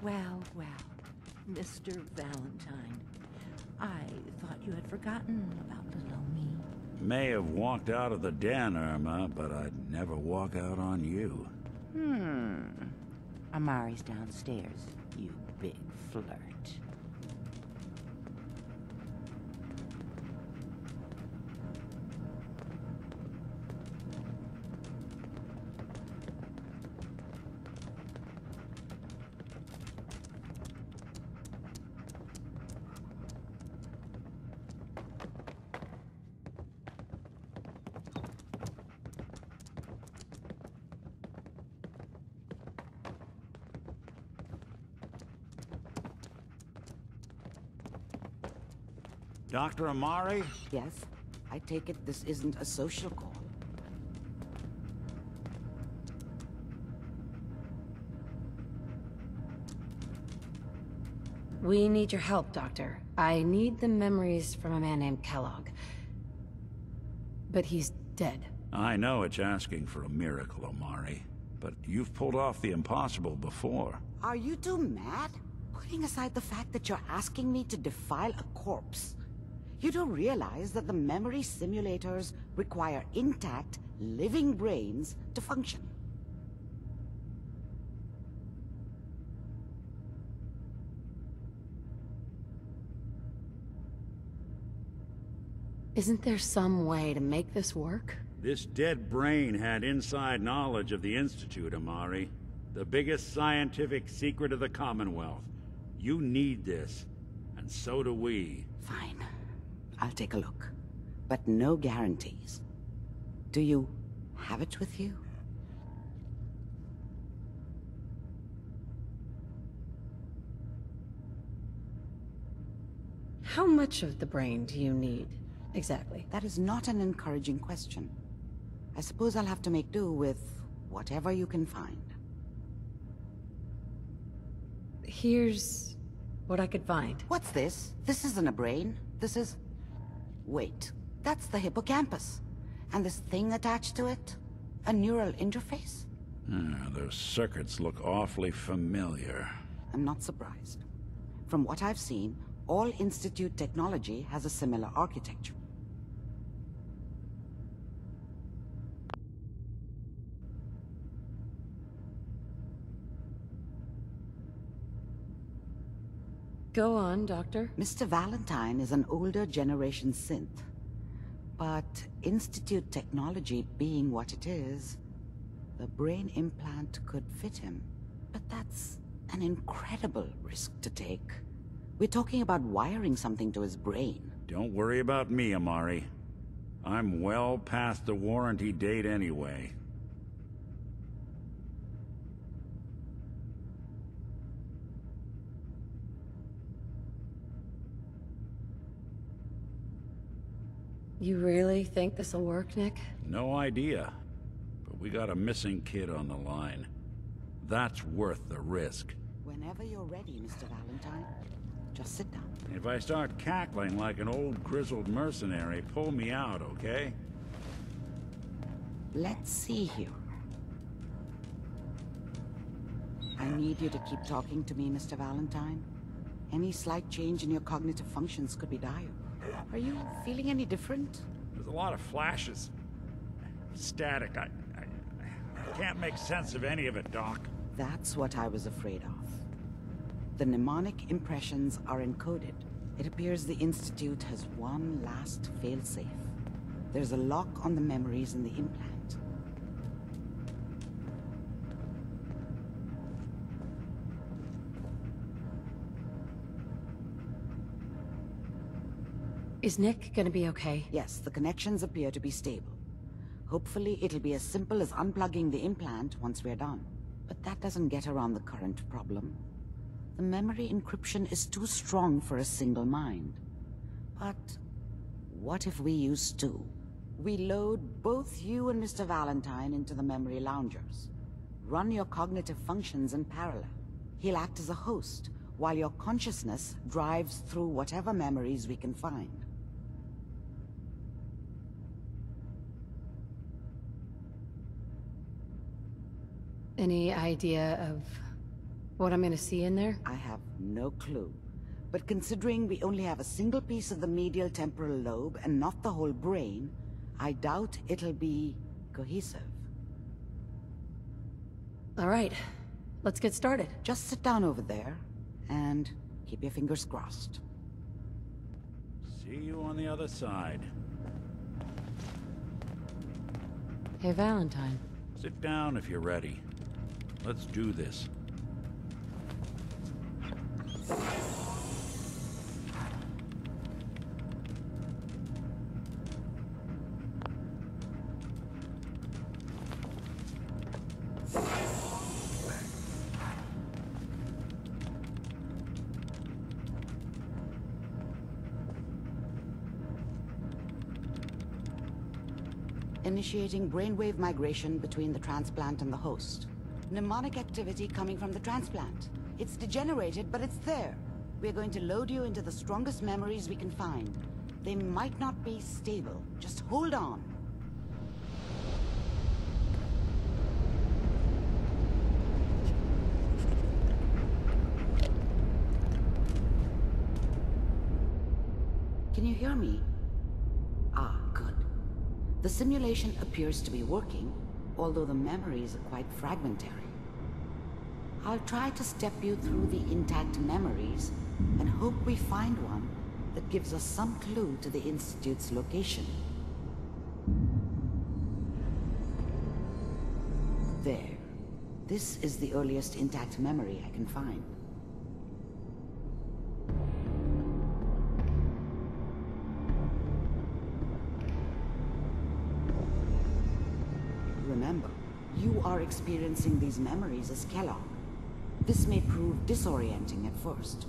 Well, well, Mr. Valentine. I thought you had forgotten about little me. May have walked out of the den, Irma, but I'd never walk out on you. Amari's downstairs, you big flirt. Dr. Amari? Yes? I take it this isn't a social call. We need your help, Doctor. I need the memories from a man named Kellogg. But he's dead. I know it's asking for a miracle, Amari, but you've pulled off the impossible before. Are you two mad? Putting aside the fact that you're asking me to defile a corpse, you don't realize that the memory simulators require intact, living brains to function. Isn't there some way to make this work? This dead brain had inside knowledge of the Institute, Amari. The biggest scientific secret of the Commonwealth. You need this, and so do we. Fine. I'll take a look. But no guarantees. Do you have it with you? How much of the brain do you need, exactly? That is not an encouraging question. I suppose I'll have to make do with whatever you can find. Here's what I could find. What's this? This isn't a brain. This is... Wait, that's the hippocampus. And this thing attached to it? A neural interface? Those circuits look awfully familiar. I'm not surprised. From what I've seen, all Institute technology has a similar architecture. Go on, Doctor. Mr. Valentine is an older generation synth. But Institute technology being what it is, the brain implant could fit him. But that's an incredible risk to take. We're talking about wiring something to his brain. Don't worry about me, Amari. I'm well past the warranty date anyway. You really think this'll work, Nick? No idea. But we got a missing kid on the line. That's worth the risk. Whenever you're ready, Mr. Valentine, just sit down. If I start cackling like an old grizzled mercenary, pull me out, okay? Let's see here. I need you to keep talking to me, Mr. Valentine. Any slight change in your cognitive functions could be dire. Are you feeling any different? There's a lot of flashes. Static. I can't make sense of any of it, Doc. That's what I was afraid of. The mnemonic impressions are encoded. It appears the Institute has one last failsafe. There's a lock on the memories in the implant. Is Nick gonna be okay? Yes, the connections appear to be stable. Hopefully it'll be as simple as unplugging the implant once we're done. But that doesn't get around the current problem. The memory encryption is too strong for a single mind. But what if we use two? We load both you and Mr. Valentine into the memory loungers. Run your cognitive functions in parallel. He'll act as a host, while your consciousness drives through whatever memories we can find. Any idea of what I'm gonna see in there? I have no clue. But considering we only have a single piece of the medial temporal lobe and not the whole brain, I doubt it'll be cohesive. All right, let's get started. Just sit down over there and keep your fingers crossed. See you on the other side. Hey, Valentine. Sit down if you're ready. Let's do this. Initiating brainwave migration between the transplant and the host. Mnemonic activity coming from the transplant. It's degenerated, but it's there. We're going to load you into the strongest memories we can find. They might not be stable. Just hold on. Can you hear me? Ah, good. The simulation appears to be working, although the memories are quite fragmentary. I'll try to step you through the intact memories and hope we find one that gives us some clue to the Institute's location. There. This is the earliest intact memory I can find. Remember, you are experiencing these memories as Kellogg. This may prove disorienting at first.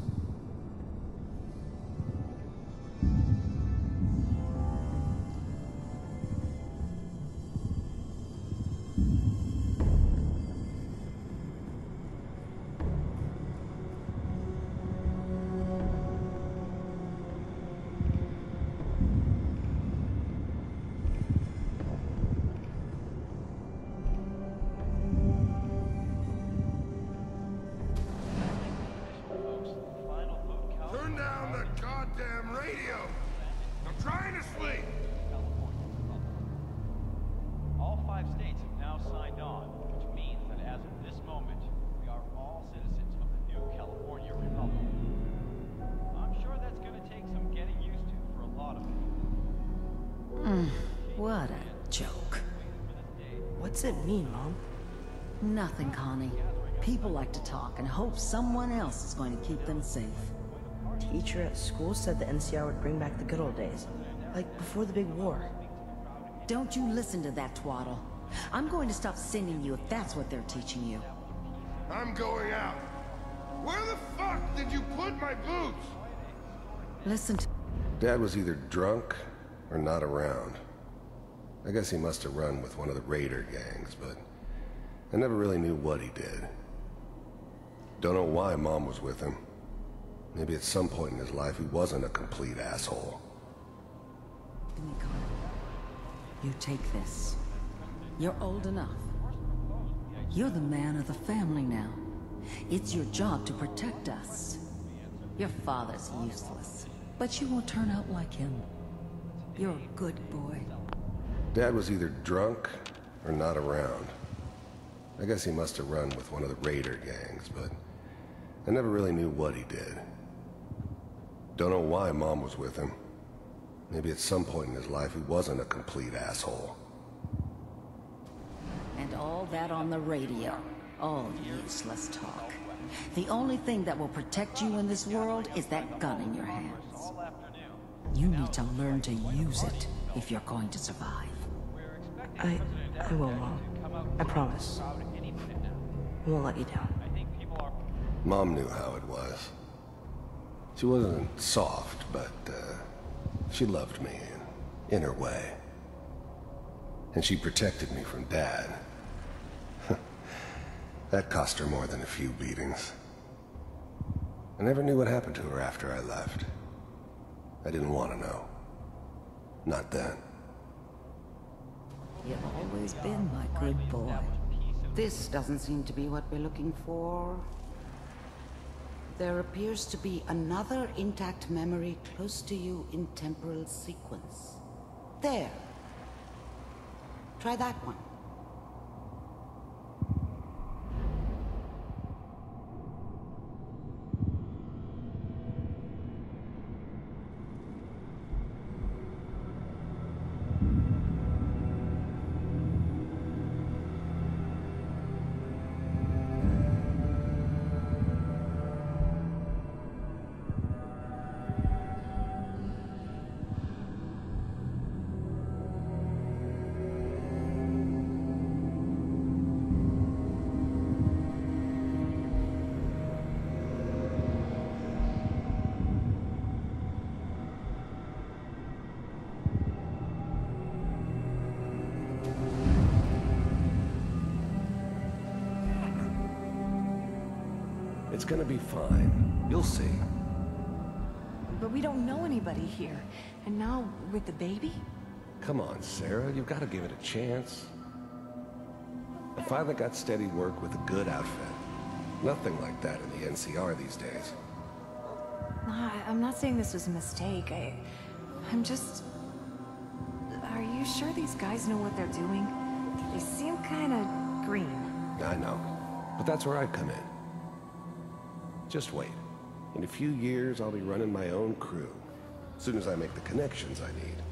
Turn down the goddamn radio! I'm trying to sleep! All 5 states have now signed on, which means that as of this moment, we are all citizens of the new California Republic. I'm sure that's gonna take some getting used to for a lot of people. What a joke. What's it mean, Mom? Nothing, Connie. People like to talk and hope someone else is going to keep them safe. Teacher at school said the NCR would bring back the good old days. Like before the big war. Don't you listen to that twaddle. I'm going to stop sending you if that's what they're teaching you. I'm going out. Where the fuck did you put my boots? Listen to... Dad was either drunk or not around. I guess he must have run with one of the raider gangs, but I never really knew what he did. Don't know why Mom was with him. Maybe at some point in his life he wasn't a complete asshole. You take this. You're old enough. You're the man of the family now. It's your job to protect us. Your father's useless, but you won't turn out like him. You're a good boy. Dad was either drunk or not around. I guess he must have run with one of the raider gangs, but I never really knew what he did. Don't know why Mom was with him. Maybe at some point in his life he wasn't a complete asshole. And all that on the radio. All useless talk. The only thing that will protect you in this world is that gun in your hands. You need to learn to use it if you're going to survive. I will, Mom. I promise. I won't let you down. Mom knew how it was. She wasn't soft, but she loved me in her way. And she protected me from Dad. That cost her more than a few beatings. I never knew what happened to her after I left. I didn't want to know. Not then. You've always been my good boy. This doesn't seem to be what we're looking for. There appears to be another intact memory close to you in temporal sequence. There. Try that one. It's gonna be fine. You'll see. But we don't know anybody here. And now, with the baby? Come on, Sarah. You've got to give it a chance. I finally got steady work with a good outfit. Nothing like that in the NCR these days. No, I'm not saying this was a mistake. I'm just... Are you sure these guys know what they're doing? They seem kinda green. I know. But that's where I come in. Just wait. In a few years, I'll be running my own crew. As soon as I make the connections I need.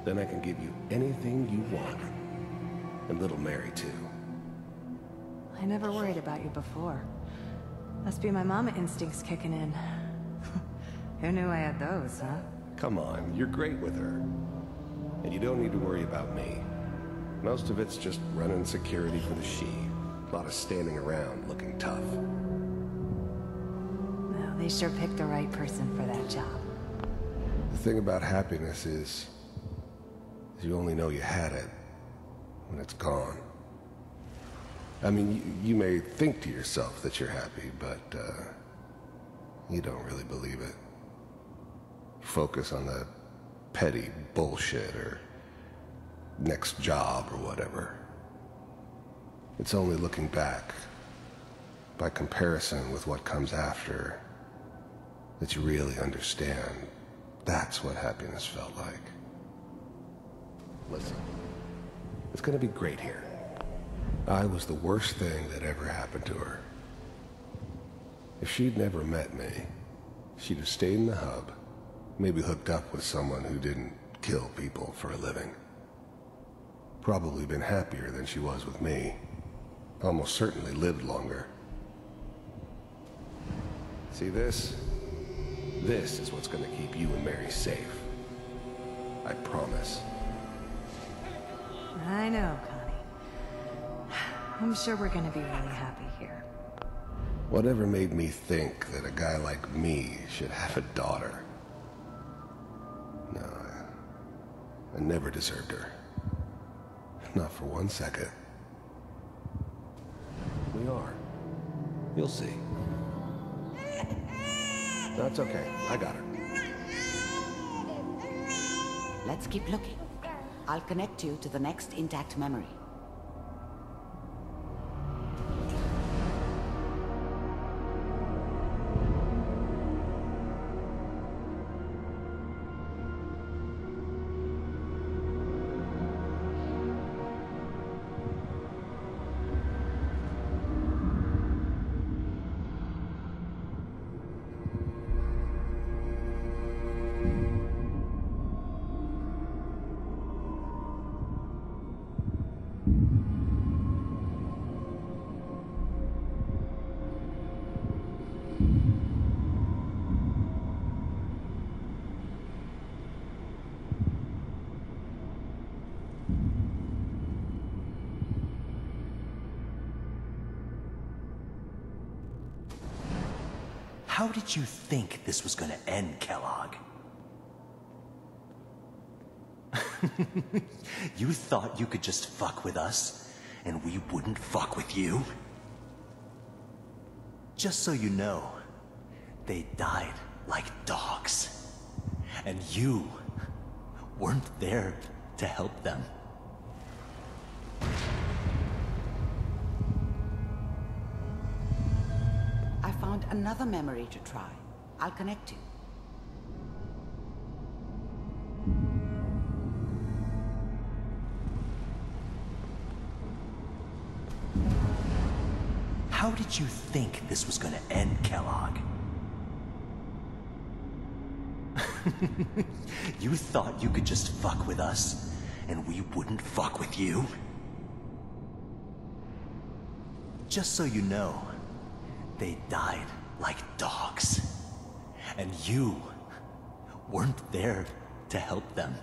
Then I can give you anything you want. And little Mary, too. I never worried about you before. Must be my mama instincts kicking in. Who knew I had those, huh? Come on, you're great with her. And you don't need to worry about me. Most of it's just running security for the She. A lot of standing around looking tough. Well, they sure picked the right person for that job. The thing about happiness is you only know you had it when it's gone. I mean, you may think to yourself that you're happy, but you don't really believe it. Focus on the petty bullshit or next job or whatever. It's only looking back, by comparison with what comes after, that you really understand that's what happiness felt like. Listen, it's gonna be great here. I was the worst thing that ever happened to her. If she'd never met me, she'd have stayed in the hub, maybe hooked up with someone who didn't kill people for a living. Probably been happier than she was with me. Almost certainly lived longer. See this? This is what's gonna keep you and Mary safe. I promise. I know, Connie. I'm sure we're gonna be really happy here. Whatever made me think that a guy like me should have a daughter? No, I never deserved her. Not for 1 second. We are. You'll see. That's okay. I got her. Let's keep looking. I'll connect you to the next intact memory. How did you think this was gonna end, Kellogg? You thought you could just fuck with us, and we wouldn't fuck with you? Just so you know, they died like dogs. And you weren't there to help them. I found another memory to try. I'll connect you. How did you think this was gonna end, Kellogg? You thought you could just fuck with us, and we wouldn't fuck with you? Just so you know, they died like dogs. And you weren't there to help them.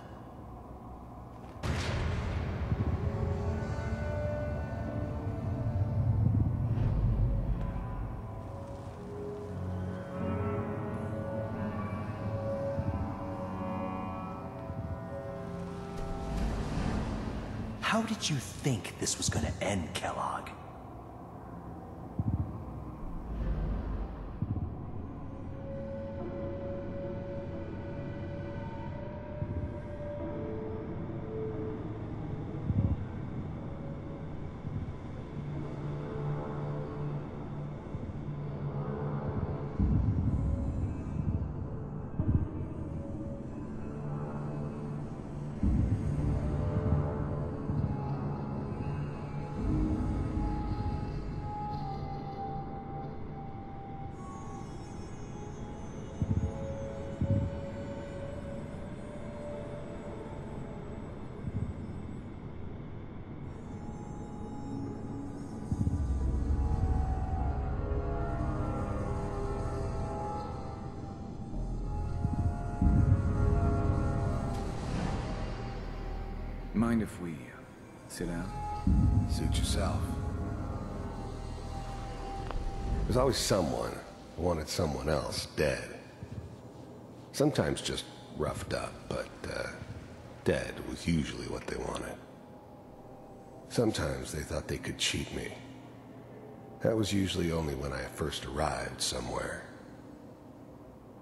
How did you think this was gonna end, Kellogg? Mind if we sit down? Suit yourself. There's always someone who wanted someone else dead. Sometimes just roughed up, but dead was usually what they wanted. Sometimes they thought they could cheat me. That was usually only when I first arrived somewhere.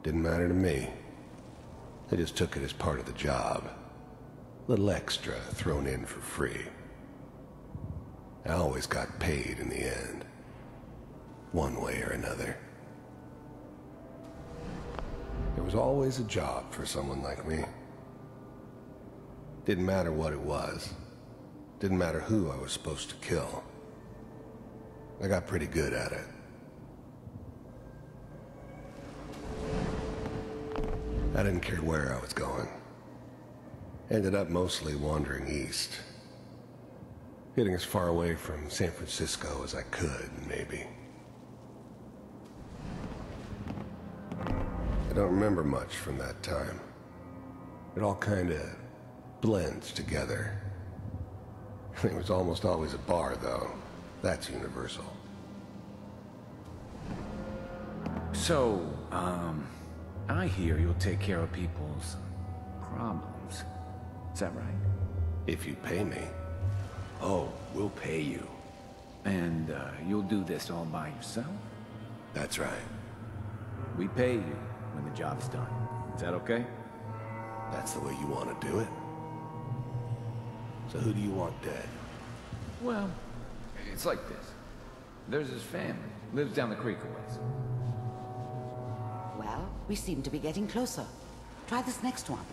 Didn't matter to me. They just took it as part of the job. Little extra thrown in for free. I always got paid in the end. One way or another. There was always a job for someone like me. Didn't matter what it was. Didn't matter who I was supposed to kill. I got pretty good at it. I didn't care where I was going. Ended up mostly wandering east. Getting as far away from San Francisco as I could, maybe. I don't remember much from that time. It all kinda blends together. There was almost always a bar, though. That's universal. So, I hear you'll take care of people's problems. Is that right? If you pay me. Oh, we'll pay you. And, you'll do this all by yourself? That's right. We pay you when the job's done. Is that okay? That's the way you want to do it. So who do you want dead? Well, it's like this. There's his family. Lives down the creek a ways. Well, we seem to be getting closer. Try this next one.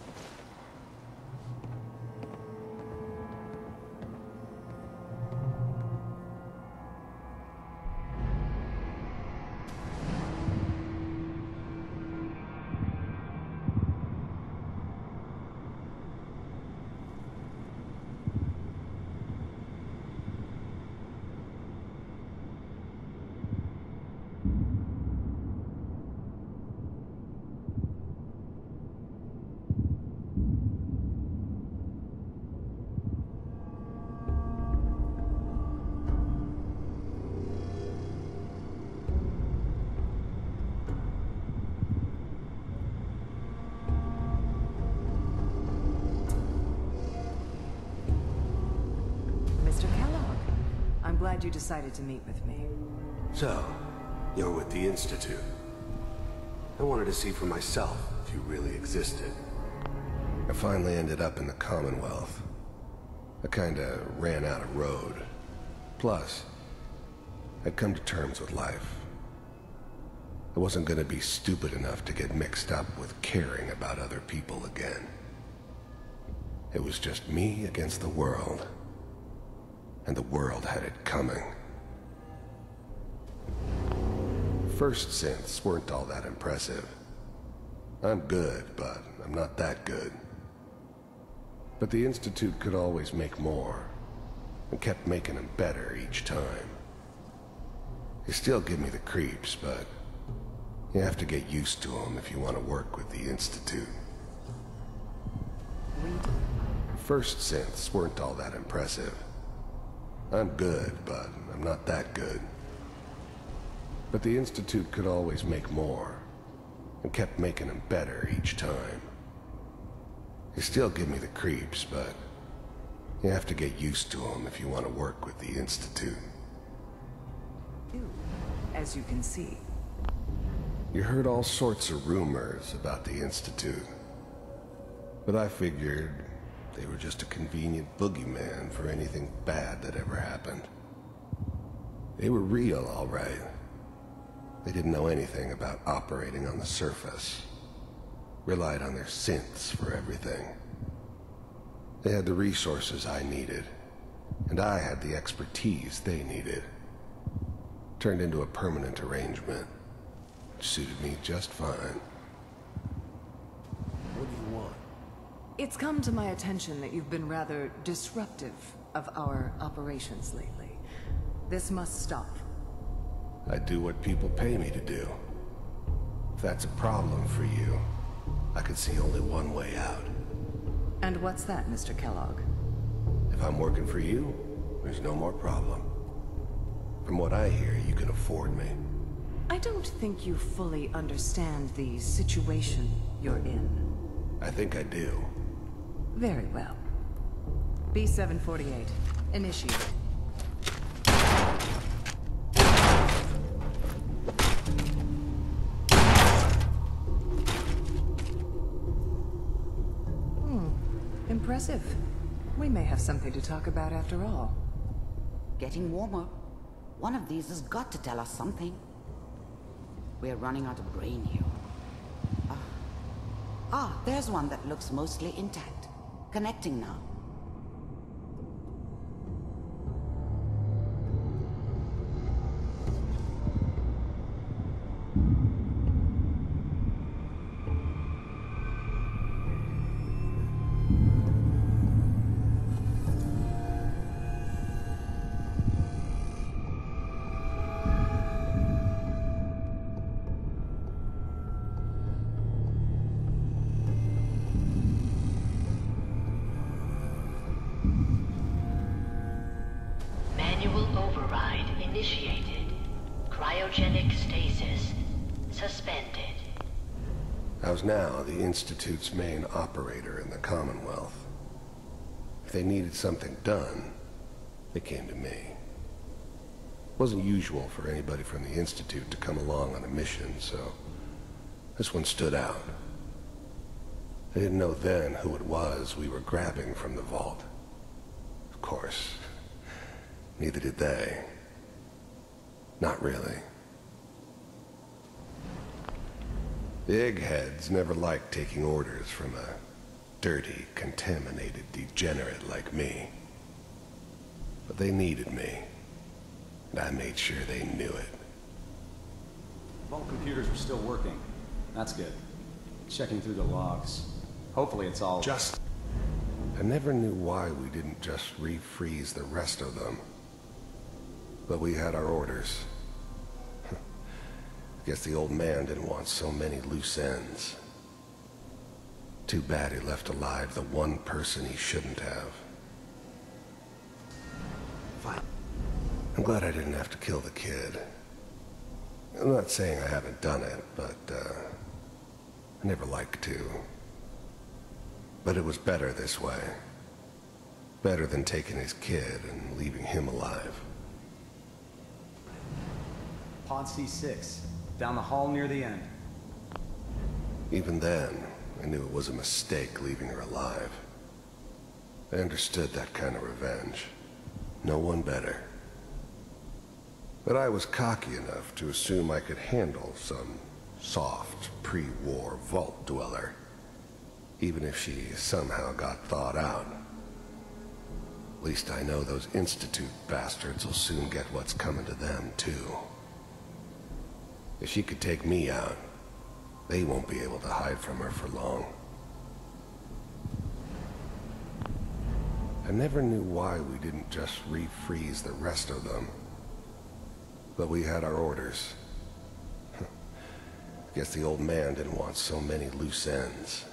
glad you decided to meet with me. So, you're with the Institute. I wanted to see for myself if you really existed. I finally ended up in the Commonwealth. I kinda ran out of road. Plus, I'd come to terms with life. I wasn't gonna be stupid enough to get mixed up with caring about other people again. It was just me against the world. And the world had it coming. First synths weren't all that impressive. I'm good, but I'm not that good. But the Institute could always make more, and kept making them better each time. They still give me the creeps, but you have to get used to them if you want to work with the Institute. First synths weren't all that impressive. I'm good, but I'm not that good. But the Institute could always make more, and kept making them better each time. They still give me the creeps, but you have to get used to them if you want to work with the Institute. As you can see. You heard all sorts of rumors about the Institute. But I figured they were just a convenient boogeyman for anything bad that ever happened. They were real, all right. They didn't know anything about operating on the surface. Relied on their synths for everything. They had the resources I needed, and I had the expertise they needed. Turned into a permanent arrangement, which suited me just fine. What do you want? It's come to my attention that you've been rather disruptive of our operations lately. This must stop. I do what people pay me to do. If that's a problem for you, I could see only one way out. And what's that, Mr. Kellogg? If I'm working for you, there's no more problem. From what I hear, you can afford me. I don't think you fully understand the situation you're in. I think I do. Very well. B-748, initiate. Impressive. We may have something to talk about after all. Getting warmer. One of these has got to tell us something. We're running out of brain here. There's one that looks mostly intact. Connecting now. I was now the Institute's main operator in the Commonwealth. If they needed something done, they came to me. It wasn't usual for anybody from the Institute to come along on a mission, so this one stood out. I didn't know then who it was we were grabbing from the vault. Of course, neither did they. Not really. The eggheads never liked taking orders from a dirty, contaminated degenerate like me. But they needed me, and I made sure they knew it. Vault computers are still working. That's good. Checking through the logs. Hopefully it's all... I never knew why we didn't just refreeze the rest of them. But we had our orders. Guess the old man didn't want so many loose ends. Too bad he left alive the one person he shouldn't have. Fine. I'm glad I didn't have to kill the kid. I'm not saying I haven't done it, but, I never liked to. But it was better this way. Better than taking his kid and leaving him alive. Pod C6, down the hall near the end. Even then, I knew it was a mistake leaving her alive. I understood that kind of revenge. No one better. But I was cocky enough to assume I could handle some soft, pre-war vault dweller, even if she somehow got thawed out. At least I know those Institute bastards will soon get what's coming to them, too. If she could take me out, they won't be able to hide from her for long. I never knew why we didn't just refreeze the rest of them. But we had our orders. Guess the old man didn't want so many loose ends.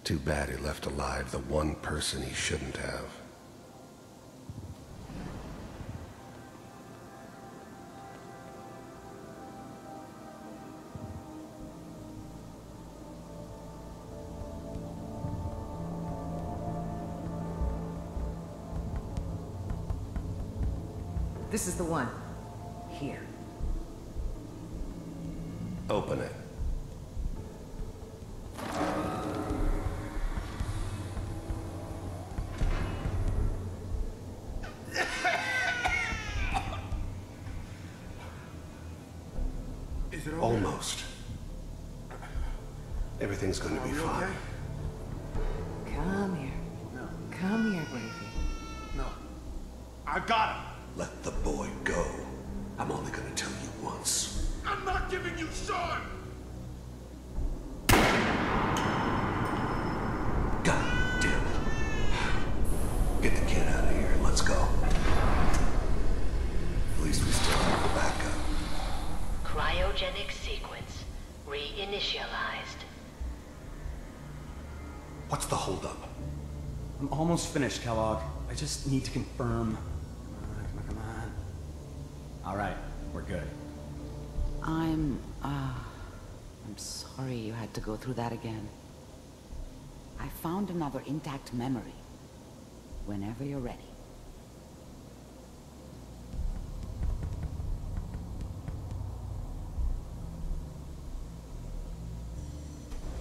Too bad he left alive the one person he shouldn't have. This is the one. Here. Open it. Is it Almost. Everything's going to be fine. Okay? Come here. No. Come here, Gravy. No. I got him. Let the boy go. I'm only going to tell you once. I'm not giving you Sean! God damn it. Get the kid out of here and let's go. At least we still have the backup. Cryogenic sequence reinitialized. What's the holdup? I'm almost finished, Kellogg. I just need to confirm. Come on. All right, we're good. I'm sorry you had to go through that again. I found another intact memory. Whenever you're ready.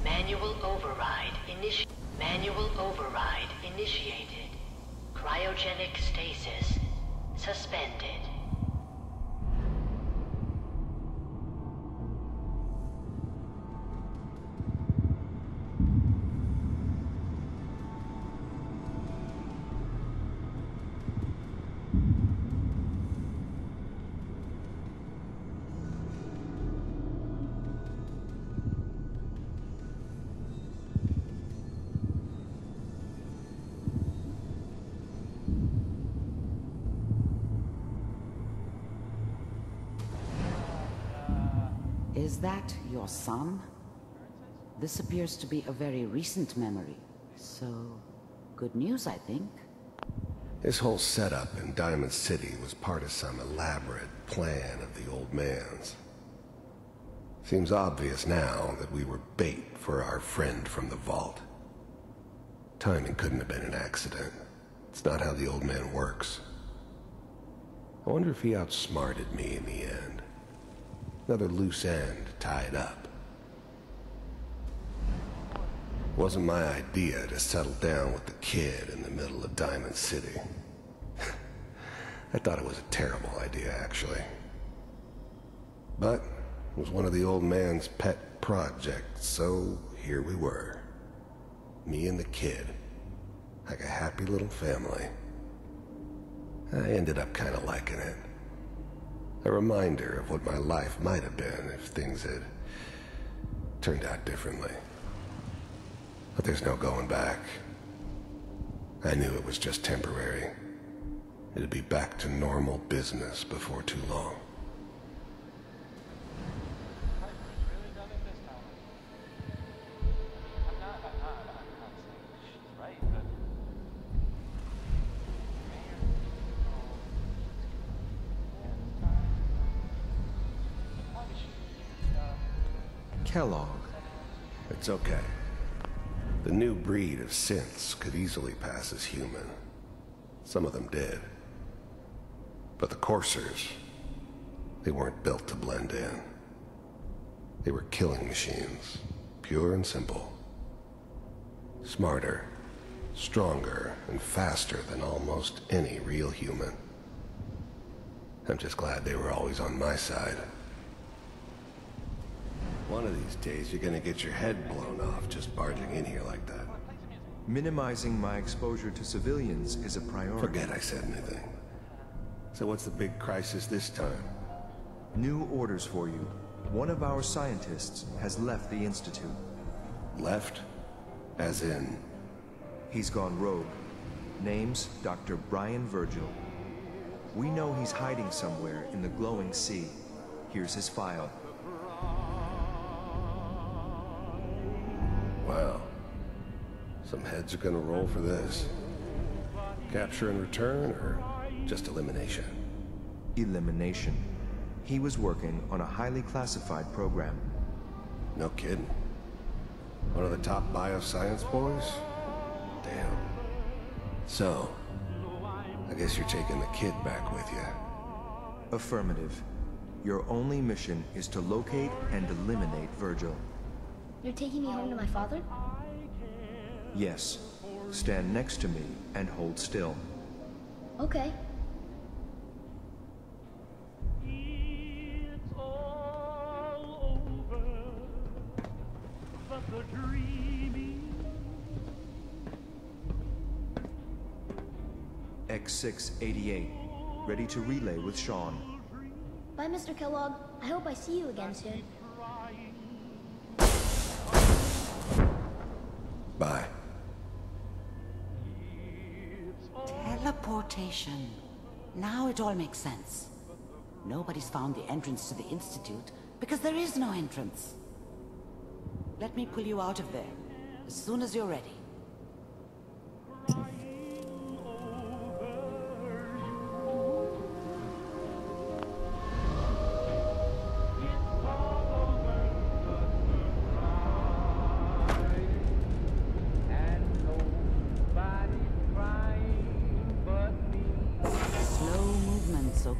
Manual override initiated. Cryogenic stasis suspended. Is that your son? This appears to be a very recent memory. So, good news, I think. This whole setup in Diamond City was part of some elaborate plan of the old man's. Seems obvious now that we were bait for our friend from the vault. Timing couldn't have been an accident. It's not how the old man works. I wonder if he outsmarted me in the end. Another loose end tied up. Wasn't my idea to settle down with the kid in the middle of Diamond City. I thought it was a terrible idea, actually. But it was one of the old man's pet projects, so here we were. Me and the kid. Like a happy little family. I ended up kind of liking it. A reminder of what my life might have been if things had turned out differently. But there's no going back. I knew it was just temporary. It'd be back to normal business before too long. Kellogg. It's okay. The new breed of synths could easily pass as human. Some of them did. But the coursers, They weren't built to blend in. They were killing machines, pure and simple. Smarter, stronger, and faster than almost any real human. I'm just glad they were always on my side. One of these days, you're gonna get your head blown off just barging in here like that. Minimizing my exposure to civilians is a priority. Forget I said anything. So what's the big crisis this time? New orders for you. One of our scientists has left the Institute. Left? As in? He's gone rogue. Name's Dr. Brian Virgil. We know he's hiding somewhere in the glowing sea. Here's his file. Wow. Some heads are gonna roll for this. Capture and return, or just elimination? Elimination. He was working on a highly classified program. No kidding. One of the top bioscience boys? Damn. So, I guess you're taking the kid back with you. Affirmative. Your only mission is to locate and eliminate Virgil. You're taking me home to my father? Yes. Stand next to me and hold still. Okay. X688, ready to relay with Sean. Bye, Mr. Kellogg. I hope I see you again soon. Bye. Teleportation. Now it all makes sense. Nobody's found the entrance to the Institute because there is no entrance. Let me pull you out of there as soon as you're ready.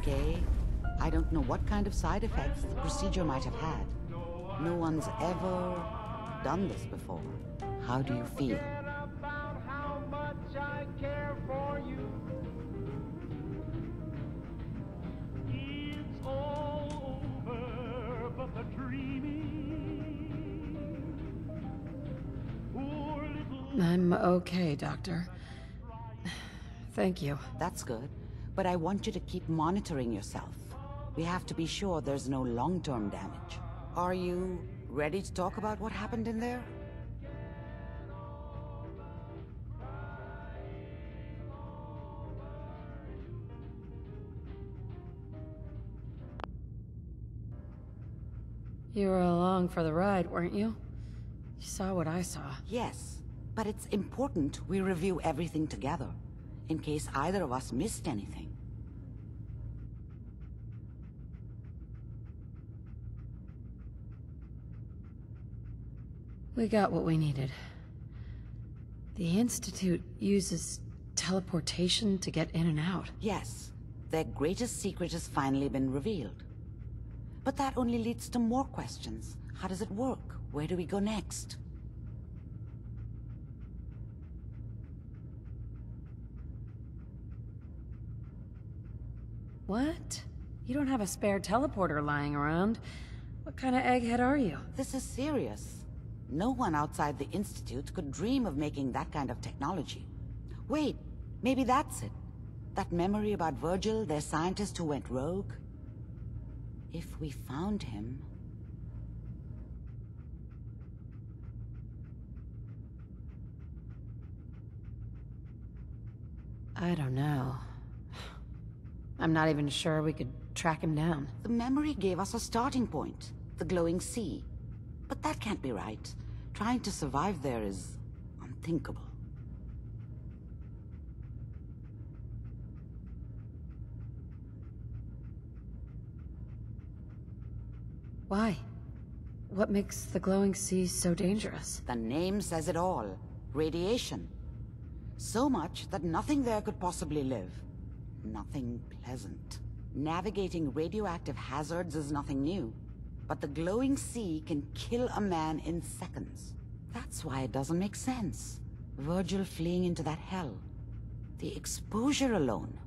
Okay? I don't know what kind of side effects the procedure might have had. No one's ever done this before. How do you feel? I'm okay, Doctor. Thank you. That's good. But I want you to keep monitoring yourself. We have to be sure there's no long-term damage. Are you ready to talk about what happened in there? You were along for the ride, weren't you? You saw what I saw. Yes, but it's important we review everything together, in case either of us missed anything. We got what we needed. The Institute uses teleportation to get in and out. Yes, their greatest secret has finally been revealed. But that only leads to more questions. How does it work? Where do we go next? What? You don't have a spare teleporter lying around. What kind of egghead are you? This is serious. No one outside the Institute could dream of making that kind of technology. Wait, maybe that's it. That memory about Virgil, their scientist who went rogue? If we found him... I don't know. I'm not even sure we could track him down. The memory gave us a starting point, the glowing sea. But that can't be right. Trying to survive there is unthinkable. Why? What makes the glowing sea so dangerous? The name says it all. Radiation. So much that nothing there could possibly live. Nothing pleasant. Navigating radioactive hazards is nothing new, but the glowing sea can kill a man in seconds. That's why it doesn't make sense. Virgil fleeing into that hell. The exposure alone.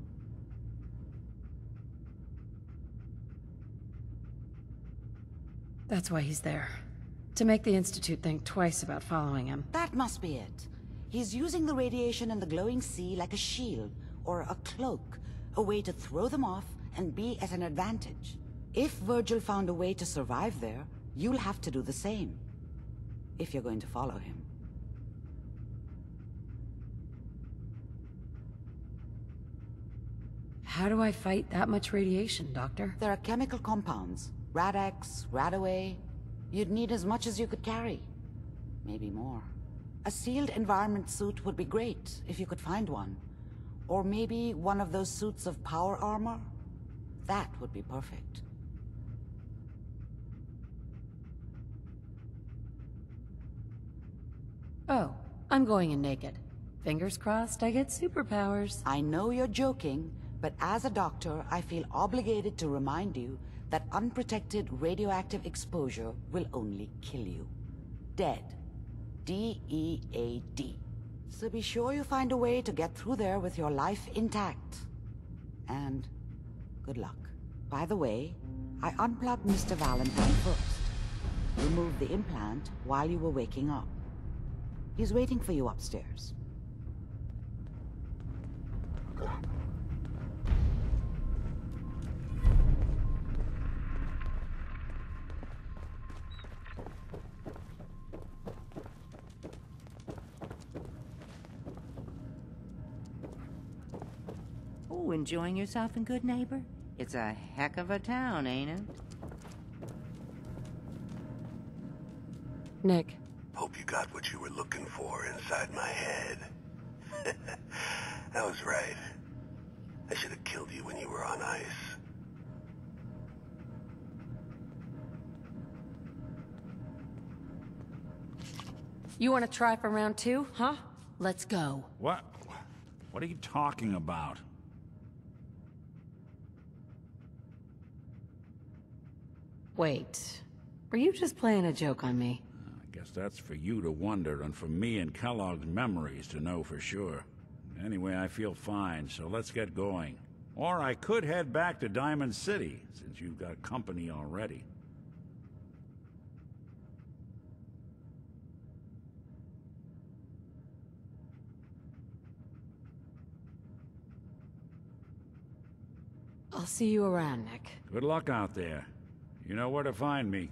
That's why he's there. To make the Institute think twice about following him. That must be it. He's using the radiation in the glowing sea like a shield, or a cloak, a way to throw them off and be at an advantage. If Virgil found a way to survive there, you'll have to do the same. If you're going to follow him. How do I fight that much radiation, Doctor? There are chemical compounds. Rad-X, Radaway. You'd need as much as you could carry. Maybe more. A sealed environment suit would be great, if you could find one. Or maybe one of those suits of power armor? That would be perfect. Oh, I'm going in naked. Fingers crossed I get superpowers. I know you're joking, but as a doctor, I feel obligated to remind you that unprotected radioactive exposure will only kill you. Dead. D-E-A-D. So be sure you find a way to get through there with your life intact. And good luck. By the way, I unplugged Mr. Valentine first. Removed the implant while you were waking up. He's waiting for you upstairs. Oh, enjoying yourself in Good Neighbor? It's a heck of a town, ain't it? Nick. Hope you got what you were looking for inside my head. I was right. I should have killed you when you were on ice. You want to try for round 2, huh? Let's go. What? What are you talking about? Wait. Were you just playing a joke on me? I guess that's for you to wonder, and for me and Kellogg's memories to know for sure. Anyway, I feel fine, so let's get going. Or I could head back to Diamond City, since you've got company already. I'll see you around, Nick. Good luck out there. You know where to find me.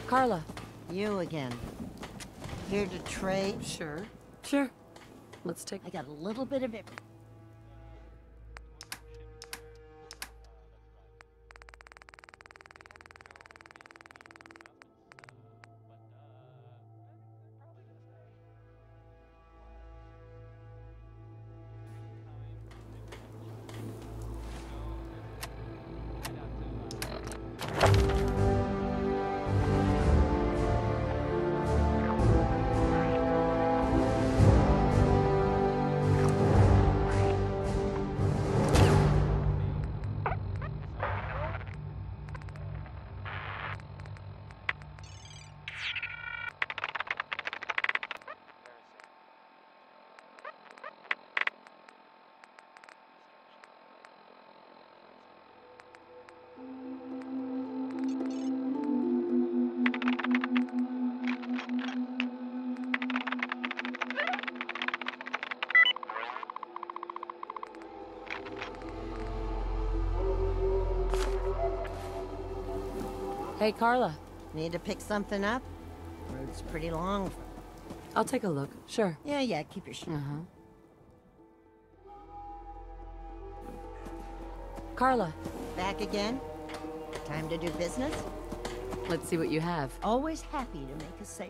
Carla. You again. Here to trade? Sure. Sure. Let's take... I got a little bit of everything. Hey, Carla. Need to pick something up? Road's pretty long. I'll take a look. Sure. Yeah, keep your shit. Carla. Back again? Time to do business? Let's see what you have. Always happy to make a sale.